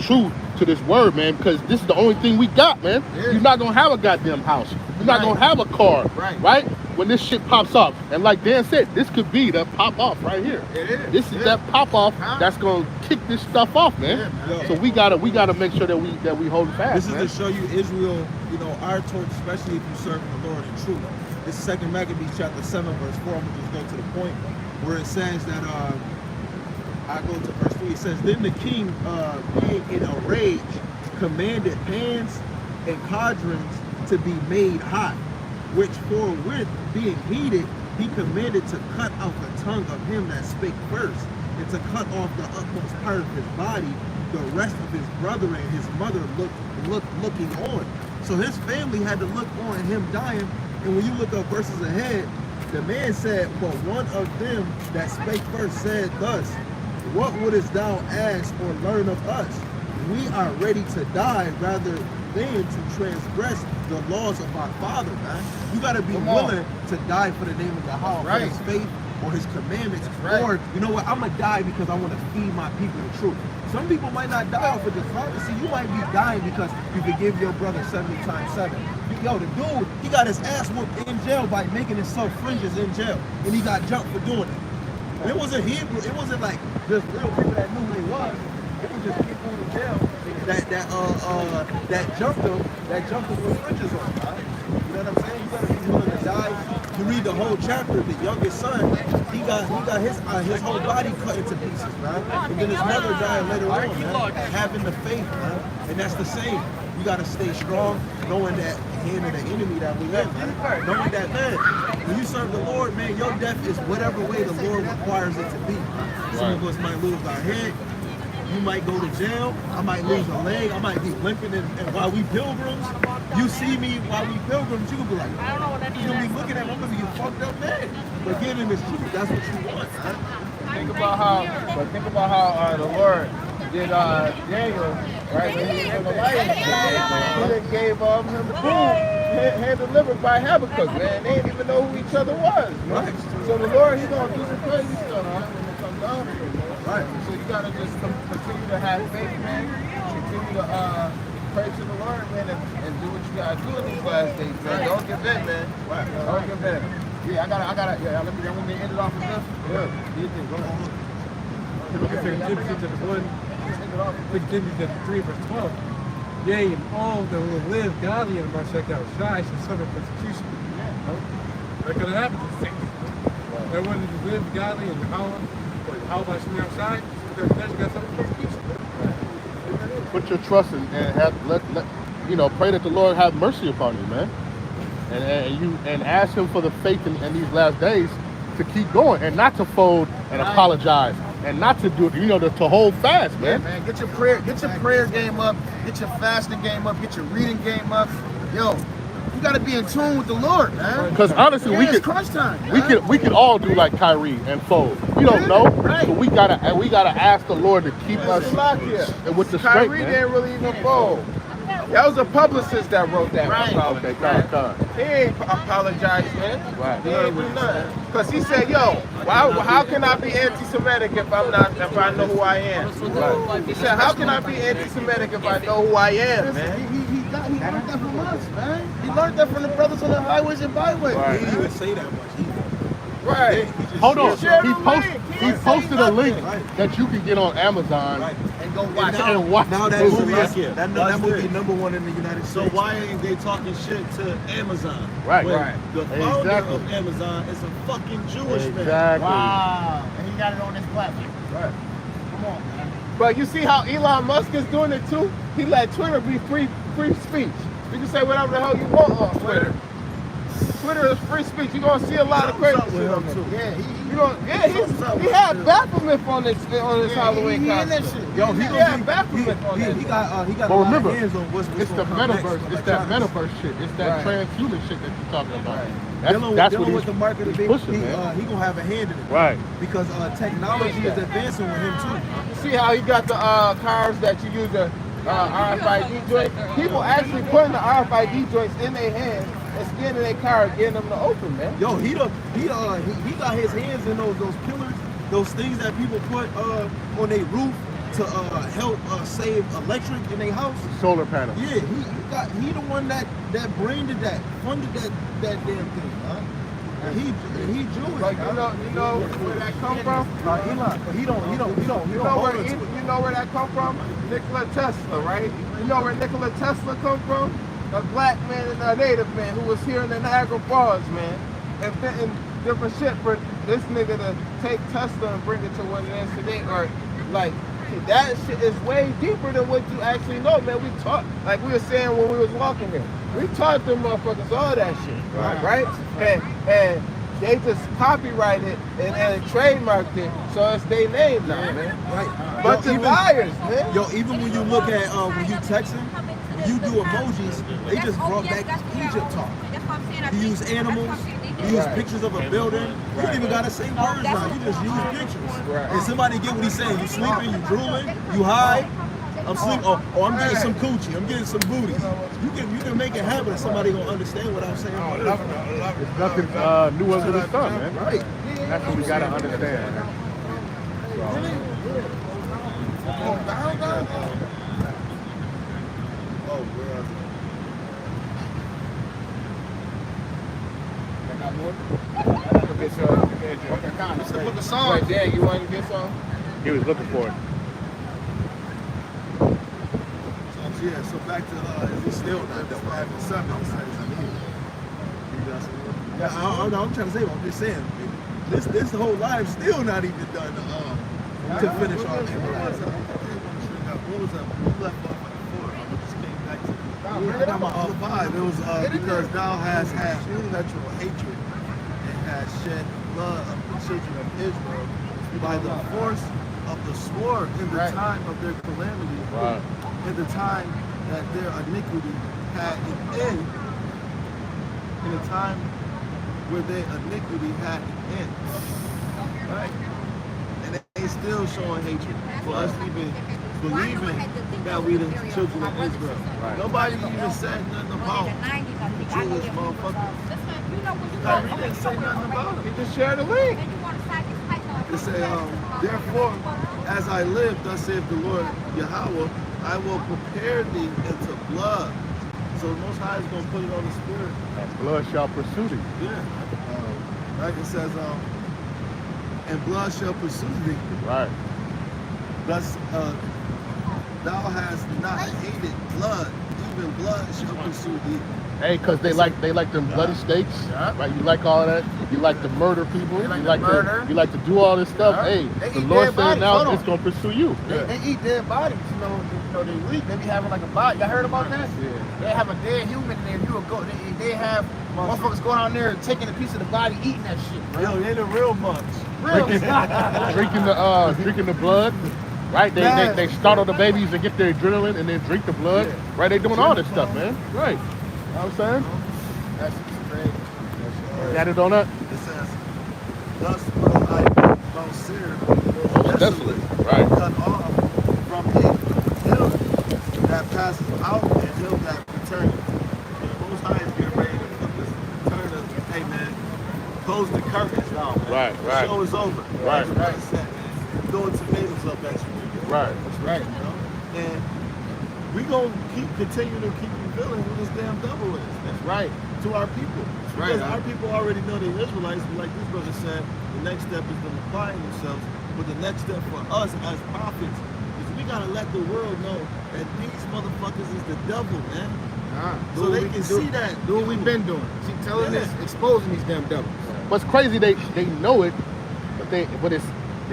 true to this word, man, because this is the only thing we got, man. Yeah. You're not going to have a goddamn house. You're not Right. going to have a car, Right. When this shit pops off. And like Dan said, this could be the pop off right here. It is. This is Yeah. that pop off Huh? that's going to kick this stuff off, man. Yeah, man. So we gotta make sure that we hold fast, This is man. to show you Israel, you know, our torch, especially if you serve the Lord in truth. This is 2nd Maccabees chapter 7, verse 4. I'm going to just go to the point where it says that, I go to verse 3. It says, then the king, being in a rage, commanded pans and cauldrons to be made hot, which forthwith being heated, he commanded to cut out the tongue of him that spake first, and to cut off the utmost part of his body. The rest of his brother and his mother looking on. So his family had to look on him dying. And when you look up verses ahead, the man said, but one of them that spake first said thus, what wouldest thou ask or learn of us? We are ready to die rather than to transgress the laws of our father, man. You got to be willing to die for the name of Yahweh, for his faith or his commandments. Or, you know what, I'm going to die because I want to feed my people the truth. Some people might not die off of this prophecy. You might be dying because you forgive your brother 70 times 7. Yo, the dude, he got his ass whooped in jail by making himself fringes in jail. And he got jumped for doing it. And it wasn't Hebrew. It wasn't like just real people that knew who they was. It was just people in jail that jumped him with fringes on. Right? You know what I'm saying? You gotta be willing to died. You read the whole chapter. The youngest son, he got his whole body cut into pieces, man. And then his mother died later on, man. Having the faith, man. And that's the same. You gotta stay strong, knowing that hand of the enemy that we in, man. Knowing that, man, when you serve the Lord, man, your death is whatever way the Lord requires it to be. Some of us might lose our head. You might go to jail. I might lose a leg. I might be limping. And while we pilgrims, you see me while we pilgrims, you gonna be like, you're gonna be looking at me, I'm gonna be a fucked up man. But getting in this truth, that's what you want, man. Think about how the Lord did Daniel, right? When he was in the lion's den, he done gave him the food hand delivered by Habakkuk, man. They didn't even know who each other was, right? So the Lord, he's gonna do some crazy stuff, right? When it comes down to it, man. Right. So you gotta just continue to have faith, man. Continue to pray to the Lord, man, and do what you gotta do in these last days, man. Don't give in, man. Right. Don't give in. Yeah, I gotta, let me end it off with this. Yeah. Go ahead. Look at 2 Timothy chapter 1, 2 Timothy chapter 3, verse 12. Yea, and all that will live godly in my check out shy shall suffer persecution. That could have happened to Satan. And when you live godly in how about you outside, you got suffer persecution. Put your trust in and pray that the Lord have mercy upon you, man. And ask him for the faith in these last days to keep going and not to fold and apologize and not to do to hold fast, man. Yeah, man. Get your prayer game up, get your fasting game up, get your reading game up. Yo, you gotta be in tune with the Lord, man. Because honestly, it's crunch time. we could all do like Kyrie and fold. We don't know, Right. but we gotta ask the Lord to keep us with the strength, Kyrie man. didn't really even fold. That was a publicist that wrote that. Right. Okay, God. He ain't apologized, man. Right. He ain't do nothing. Cause he said, "Yo, how can I be anti-Semitic if I know who I am?" Right. He said, "How can I be anti-Semitic if I know who I am, man?" He learned that from us, man. He learned that from the brothers on the highways and byways. He didn't even say that much either. Right. Hold on. shared He a link. He posted a link Right. that you can get on Amazon Right. And go watch it. and watch Now the that movie, movie. that movie #1 in the United So States. why ain't they talking shit to Amazon? Right. When Right. the founder Exactly. of Amazon is a fucking Jewish man. Exactly. Wow. And he got it on his platform. Right. Come on, man. But you see how Elon Musk is doing it too? He let Twitter be free speech. You can say whatever the hell you want on Twitter. Twitter is free speech. You're gonna see a lot of crazy Something shit with on him, there. too. Yeah, He had Baphomet on this Halloween he in that costume. shit. Yo, he Yeah, gonna Baphomet be, on he that. got But a lot remember, of hands on what's It's the gonna come next metaverse. with It's that electronics. metaverse shit. It's that Right. transhuman shit that you're talking about. Right. That's Dealing what with the market he's of pushing, man. he gonna have a hand in it. Right. Because technology is advancing with him too. You see how he got the cars that you use the RFID joint? People actually putting the RFID joints in their hands and scanning their car and getting them to open, man. Yo, he got his hands in those pillars, those things that people put on their roof to help save electric in their house. Solar panel. Yeah, he the one that brained that, funded that damn thing, huh? And he Jewish. Like you know where that come from? Elon, but he don't You know hold where on to it. you know where that come from? Nikola Tesla, right? You know where Nikola Tesla come from? A black man and a native man who was here in the Niagara Falls, man, inventing different shit for this nigga to take Tesla and bring it to what it is today. Or like that shit is way deeper than what you actually know, man. We taught, like we were saying when we was walking here, we taught them motherfuckers all that shit, right? And they just copyrighted and trademarked it, so it's their name now, man. Right. Bunch of liars, man. Yo, even when you look at when you texting, when you do emojis, they just brought back Egypt talk. You use animals, you use pictures of a building. You don't even gotta say words now. You just use pictures. And somebody get what he's saying. You sleeping, you drooling, you high. I'm sleeping. Oh, I'm getting some coochie. I'm getting some booty. You can make it happen. And somebody gonna understand what I'm saying. It's nothing new under the sun, man. Right. That's what we gotta understand, man. Oh, bro. It's the book of Psalms. Right there, you want to get some? He was looking for it. Yeah, so back to is he still not the 5 and 7? You got some I'm trying to say, I'm just saying, this whole life still not even done to finish off Amalek. What was that? We left off at 4. I just came back to All 5. It was because thou hast had perpetual hatred and has shed blood of the children of Israel by the force of the sword in the time of their calamity, in the time that their iniquity had an end, in a time where their iniquity had an end. Right? And they still showing hatred for us even believing that we the children of Israel. Nobody even said nothing about Jewish motherfuckers. Kyrie didn't say nothing about it. He just shared a link. It say, therefore, as I live, thus saith the Lord Yahweh, I will prepare thee into blood. So the Most High is going to put it on the spirit. And blood shall pursue thee. Yeah. Like it says, and blood shall pursue thee. Right. Thus, thou hast not hated blood, even blood shall pursue thee. Hey, cause they like them bloody steaks, right? You like all of that. You like to murder people. They like you to like murder. You like to do all this stuff. Hey, They the eat Lord dead said bodies. now Hold on. it's gonna pursue you. They eat dead bodies, you know, they weak. They be having like a body. Y'all heard about that? Yeah. They have a dead human there. You will go. They have motherfuckers going on there taking a piece of the body, eating that shit, bro. Yo, they the real monks. Drinking the blood. Right, they startle the babies and get their adrenaline and then drink the blood. Right, they doing all this stuff, man. Right, you know what I'm saying? That's crazy. Got it on that? It says, thus will I Mount Seir desolate, right? cut off from a hill that passes out and hill that returns. The Most High is getting ready to put this turn of, hey man, close the curtains now, man. Right, The right. show is over. Right. Like I said, man. Throwing tomatoes up at you. Right. Right. You know? And we gonna continue to keep revealing who this damn devil is. That's right. To our people. right, Because huh? our people already know they're Israelites, but like this brother said, the next step is them applying themselves. But the next step for us as prophets is we gotta let the world know that these motherfuckers is the devil, man. Do So what they we can do. see that. Do what we've been doing. Keep telling Yeah. this, exposing these damn devils. What's crazy? They know it, but they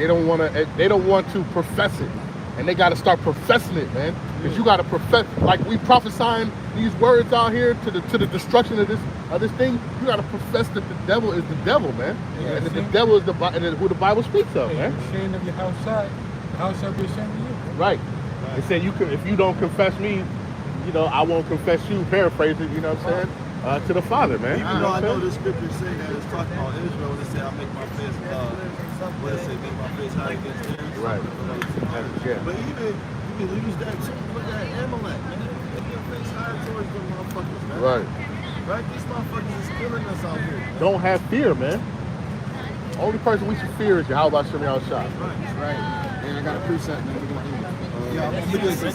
don't want to profess it, and they got to start professing it, man. Because you got to profess, like we prophesying these words out here to the destruction of this thing. You got to profess that the devil is the devil, man, and that the devil is who the Bible speaks of, man. Ashamed of your house side, the house shall be ashamed of you. Right. They said if you don't confess me, I won't confess you. Paraphrasing, you know what I'm saying? To the Father, man. Even though I know the scriptures say that it's talking about Israel, when they say I'll make my face what it say, make my face high against theirs. Right. Yeah. But even you can use that too. Look at Amalek, man. Make your face higher towards them motherfuckers, man. Right. Right? These motherfuckers is killing us out here. Don't have fear, man. Only person we should fear is Yahweh Shem Yahshua. That's right. And I got a precept, man. We're gonna end it. Yeah, I'm gonna do this. I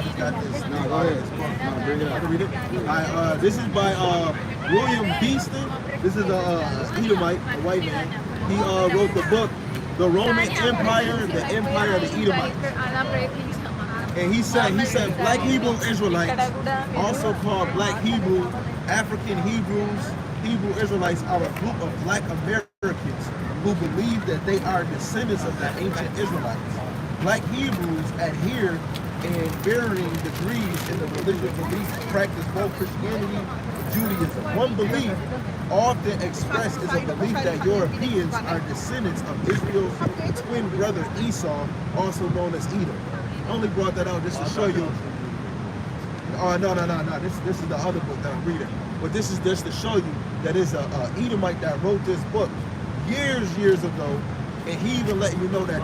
just got this. No, go ahead. No, bring it I up. can read it. This is by William Beeston. This is a Edomite, a white man. He wrote the book, The Roman Empire, the Empire of the Edomites. And he said Black Hebrew Israelites, also called Black Hebrew, African Hebrews, Hebrew Israelites, are a group of Black Americans who believe that they are descendants of the ancient Israelites. Black Hebrews adhere in varying degrees in the religious beliefs practiced both Christianity and Judaism. One belief often expressed is a belief that Europeans are descendants of Israel's twin brother Esau, also known as Edom. I only brought that out just to show you. Oh, no. This is the other book that I'm reading. But this is just to show you that it's a Edomite that wrote this book years ago, and he even let you know that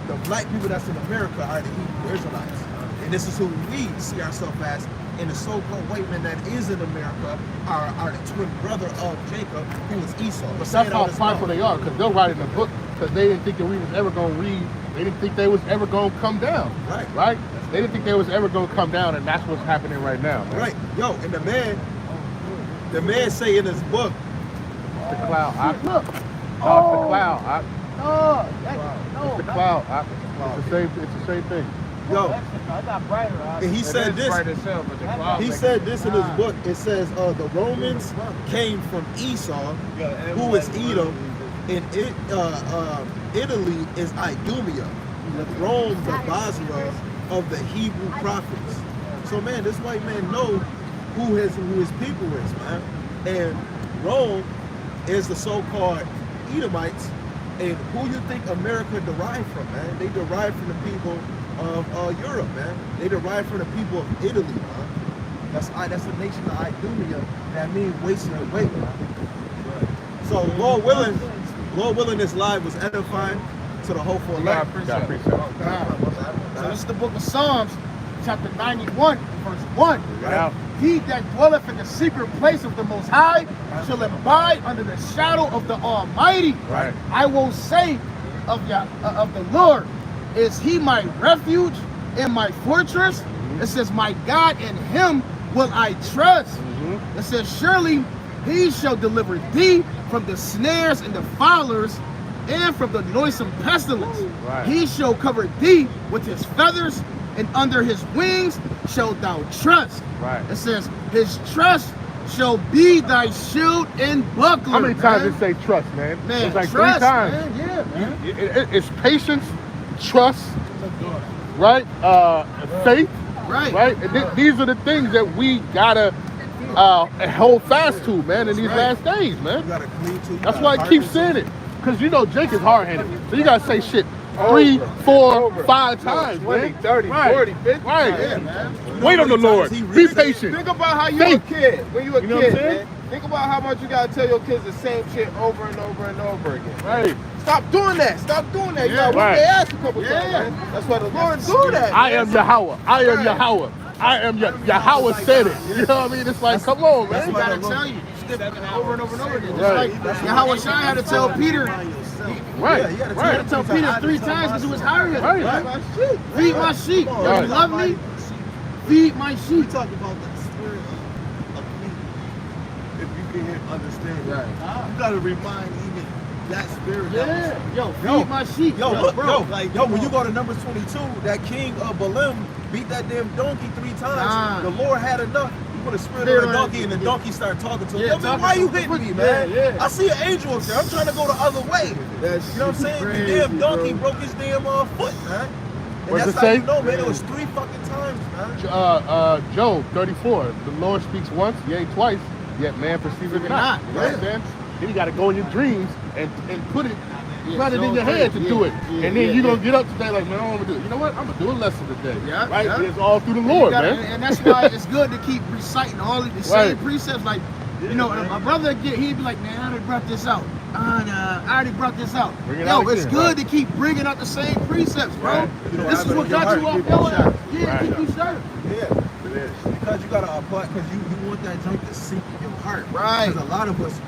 the black people that's in America are the Hebrew Israelites. And this is who we see ourselves as, and the so-called white man that is in America are the twin brother of Jacob, who is Esau. But that's how prideful they are, because they'll write in the book because they didn't think that we was ever going to read. They didn't think they was ever going to come down. Right? They didn't think they was ever going to come down, and that's what's happening right now, man. Right. Yo, and the man say in his book, The cloud. Look. The cloud. No. It's the cloud. It's the same thing. Yo, I got brighter eyes. and he said this. He said this in his book. It says the Romans came from Esau, who is Edom, and Italy is Idumea. Rome, the Basra of the Hebrew prophets. So man, this white man know who his people is, man. And Rome is the so-called Edomites. And who you think America derived from, man? They derived from the people of Europe, man. They derived from the people of Italy, man. That's the nation of Idumea. That means wasting away, man. So Lord willing, this live was edifying to the hopeful elect. So this is the book of Psalms, chapter 91, verse 1. Yeah. He that dwelleth in the secret place of the Most High shall abide under the shadow of the Almighty. Right. I will say of the Lord, is he my refuge and my fortress? It says, my God, in him will I trust. It says, surely he shall deliver thee from the snares and the fowlers and from the noisome pestilence. Right. He shall cover thee with his feathers, and under his wings shalt thou trust. Right. It says, his trust shall be thy shield and buckler. How many times man? it say trust, man? Man, It's like trust, 3 times. man. Yeah, man. It's patience, trust, right? Faith, Right. right? And these are the things that we gotta hold fast to, man, in these last days, man. You gotta clean to. That's why I keep saying it. Because you know Jake is hard-headed. So you gotta say shit 3, 4, 5 times, 20, man. 30, Right. 40, 50. Right. Yeah, man. Wait on the Lord. Be patient. Think about how you were a Faith. kid. When you were a You know what I'm kid, saying? man. Think about how much you gotta tell your kids the same shit over and over and over again. Right. Stop doing that. Stop doing that. You Yeah, gotta right. whip their ass a couple times, man. That's why the Lord do that. I man. am Yahweh. I am Right. Yahweh. I am Yahweh said it. You know what I mean? It's like, come on, that's man. why Gotta the Lord- tell you, over and over and over again. Just Right. like Yahweh Shai had to tell Peter, Right. Yeah, you gotta he had Right. to tell Peter 3 times because he was hiring him. Right. Right. Feed my sheep. Yo, Right. you love me? Feed my We sheep. talk about the spirit of people. If you can understand that, you gotta remind even that spirit. Yeah. Yo, Yo, feed my sheep. Yo, look, bro. when you go to Numbers 22, that king of Balaam beat that damn donkey 3 times. Nah. The Lord had enough. He put a spirit Spirit on the on donkey, it. and the donkey started talking to him. Yeah, Yo, man, talking why to you him. hitting me, Yeah, man? yeah. I see an angel up there. I'm trying to go the other way. That's You know what I'm saying? crazy, the damn donkey bro. broke his damn foot, man. And What's that's it how say? you know, man. It was 3 fucking times, man. Job 34. The Lord speaks once, yea, twice, yet man perceiveth not. You Right. understand? Then you got to go in your dreams and put it, Yeah, plant it in show your faith. head to do Yeah, it. yeah, And then yeah, you're going yeah. to get up today like, man, I don't want to do it. You know what? I'm going to do a lesson today. Yeah, Right? yeah. It's all through the You Lord, gotta- man. And that's why it's good to keep reciting all of the same Right. precepts. Like, you know, my brother, he'd be like, man, I already brought this out. I already brought this out. Bring it Yo, out it's again, good right. to keep bringing out the same precepts, bro. Right. You don't This have is it what in your got heart, you off keep it your sharp. ass. Yeah, Right. keep you sharp. Yeah, because you gotta apply, because you want that junk to sink in your heart. Right. Because a lot of us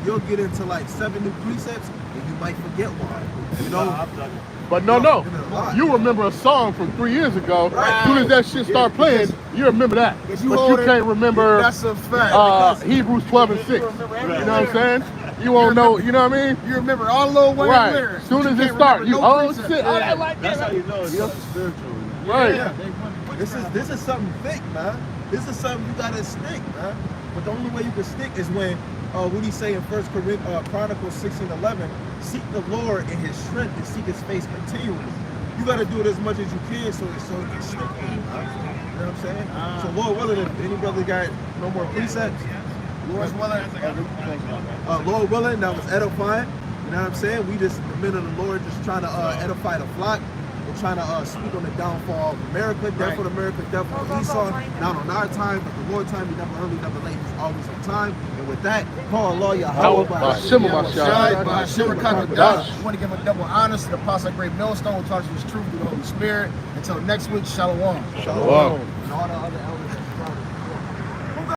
you'll get into like 7 new precepts and you might forget one. You know. But no. You remember a song from 3 years ago. As soon as that shit start playing, you remember that. If But you hold it, can't remember That's a fact. Hebrews 12 and 6. You know what I'm saying? You won't know, you know what I mean? You remember all Lil Wayne Right. lyrics. As soon but as you it can't starts, remember you, no oh precepts. shit, oh, Yeah. that right That's there. how you know it's something spiritual. Right. Yeah. This is something thick, man. This is something you gotta stick, man. But the only way you can stick is when what he say in Chronicles 16:11, seek the Lord in his strength and seek his face continually. You gotta do it as much as you can so it can stick with you, man. You know what I'm saying? So Lord willing, if any brother got no more precepts, Lord's willing. Lord willing, that was edifying. You know what I'm saying? We just, the men of the Lord, just trying to edify the flock. We're trying to speak on the downfall of America, death for America, death for Esau. Not on our time, but the Lord's time. He never early, never late. He's always on time. And with that, call Allah Yahweh by Hashem Mashiach. By Shimmer Kakadash. We want to give a double honors to the Apostle Great Millstone who taught us truth through the Holy Spirit. Until next week, Shalom. Shalom. and all the other elders.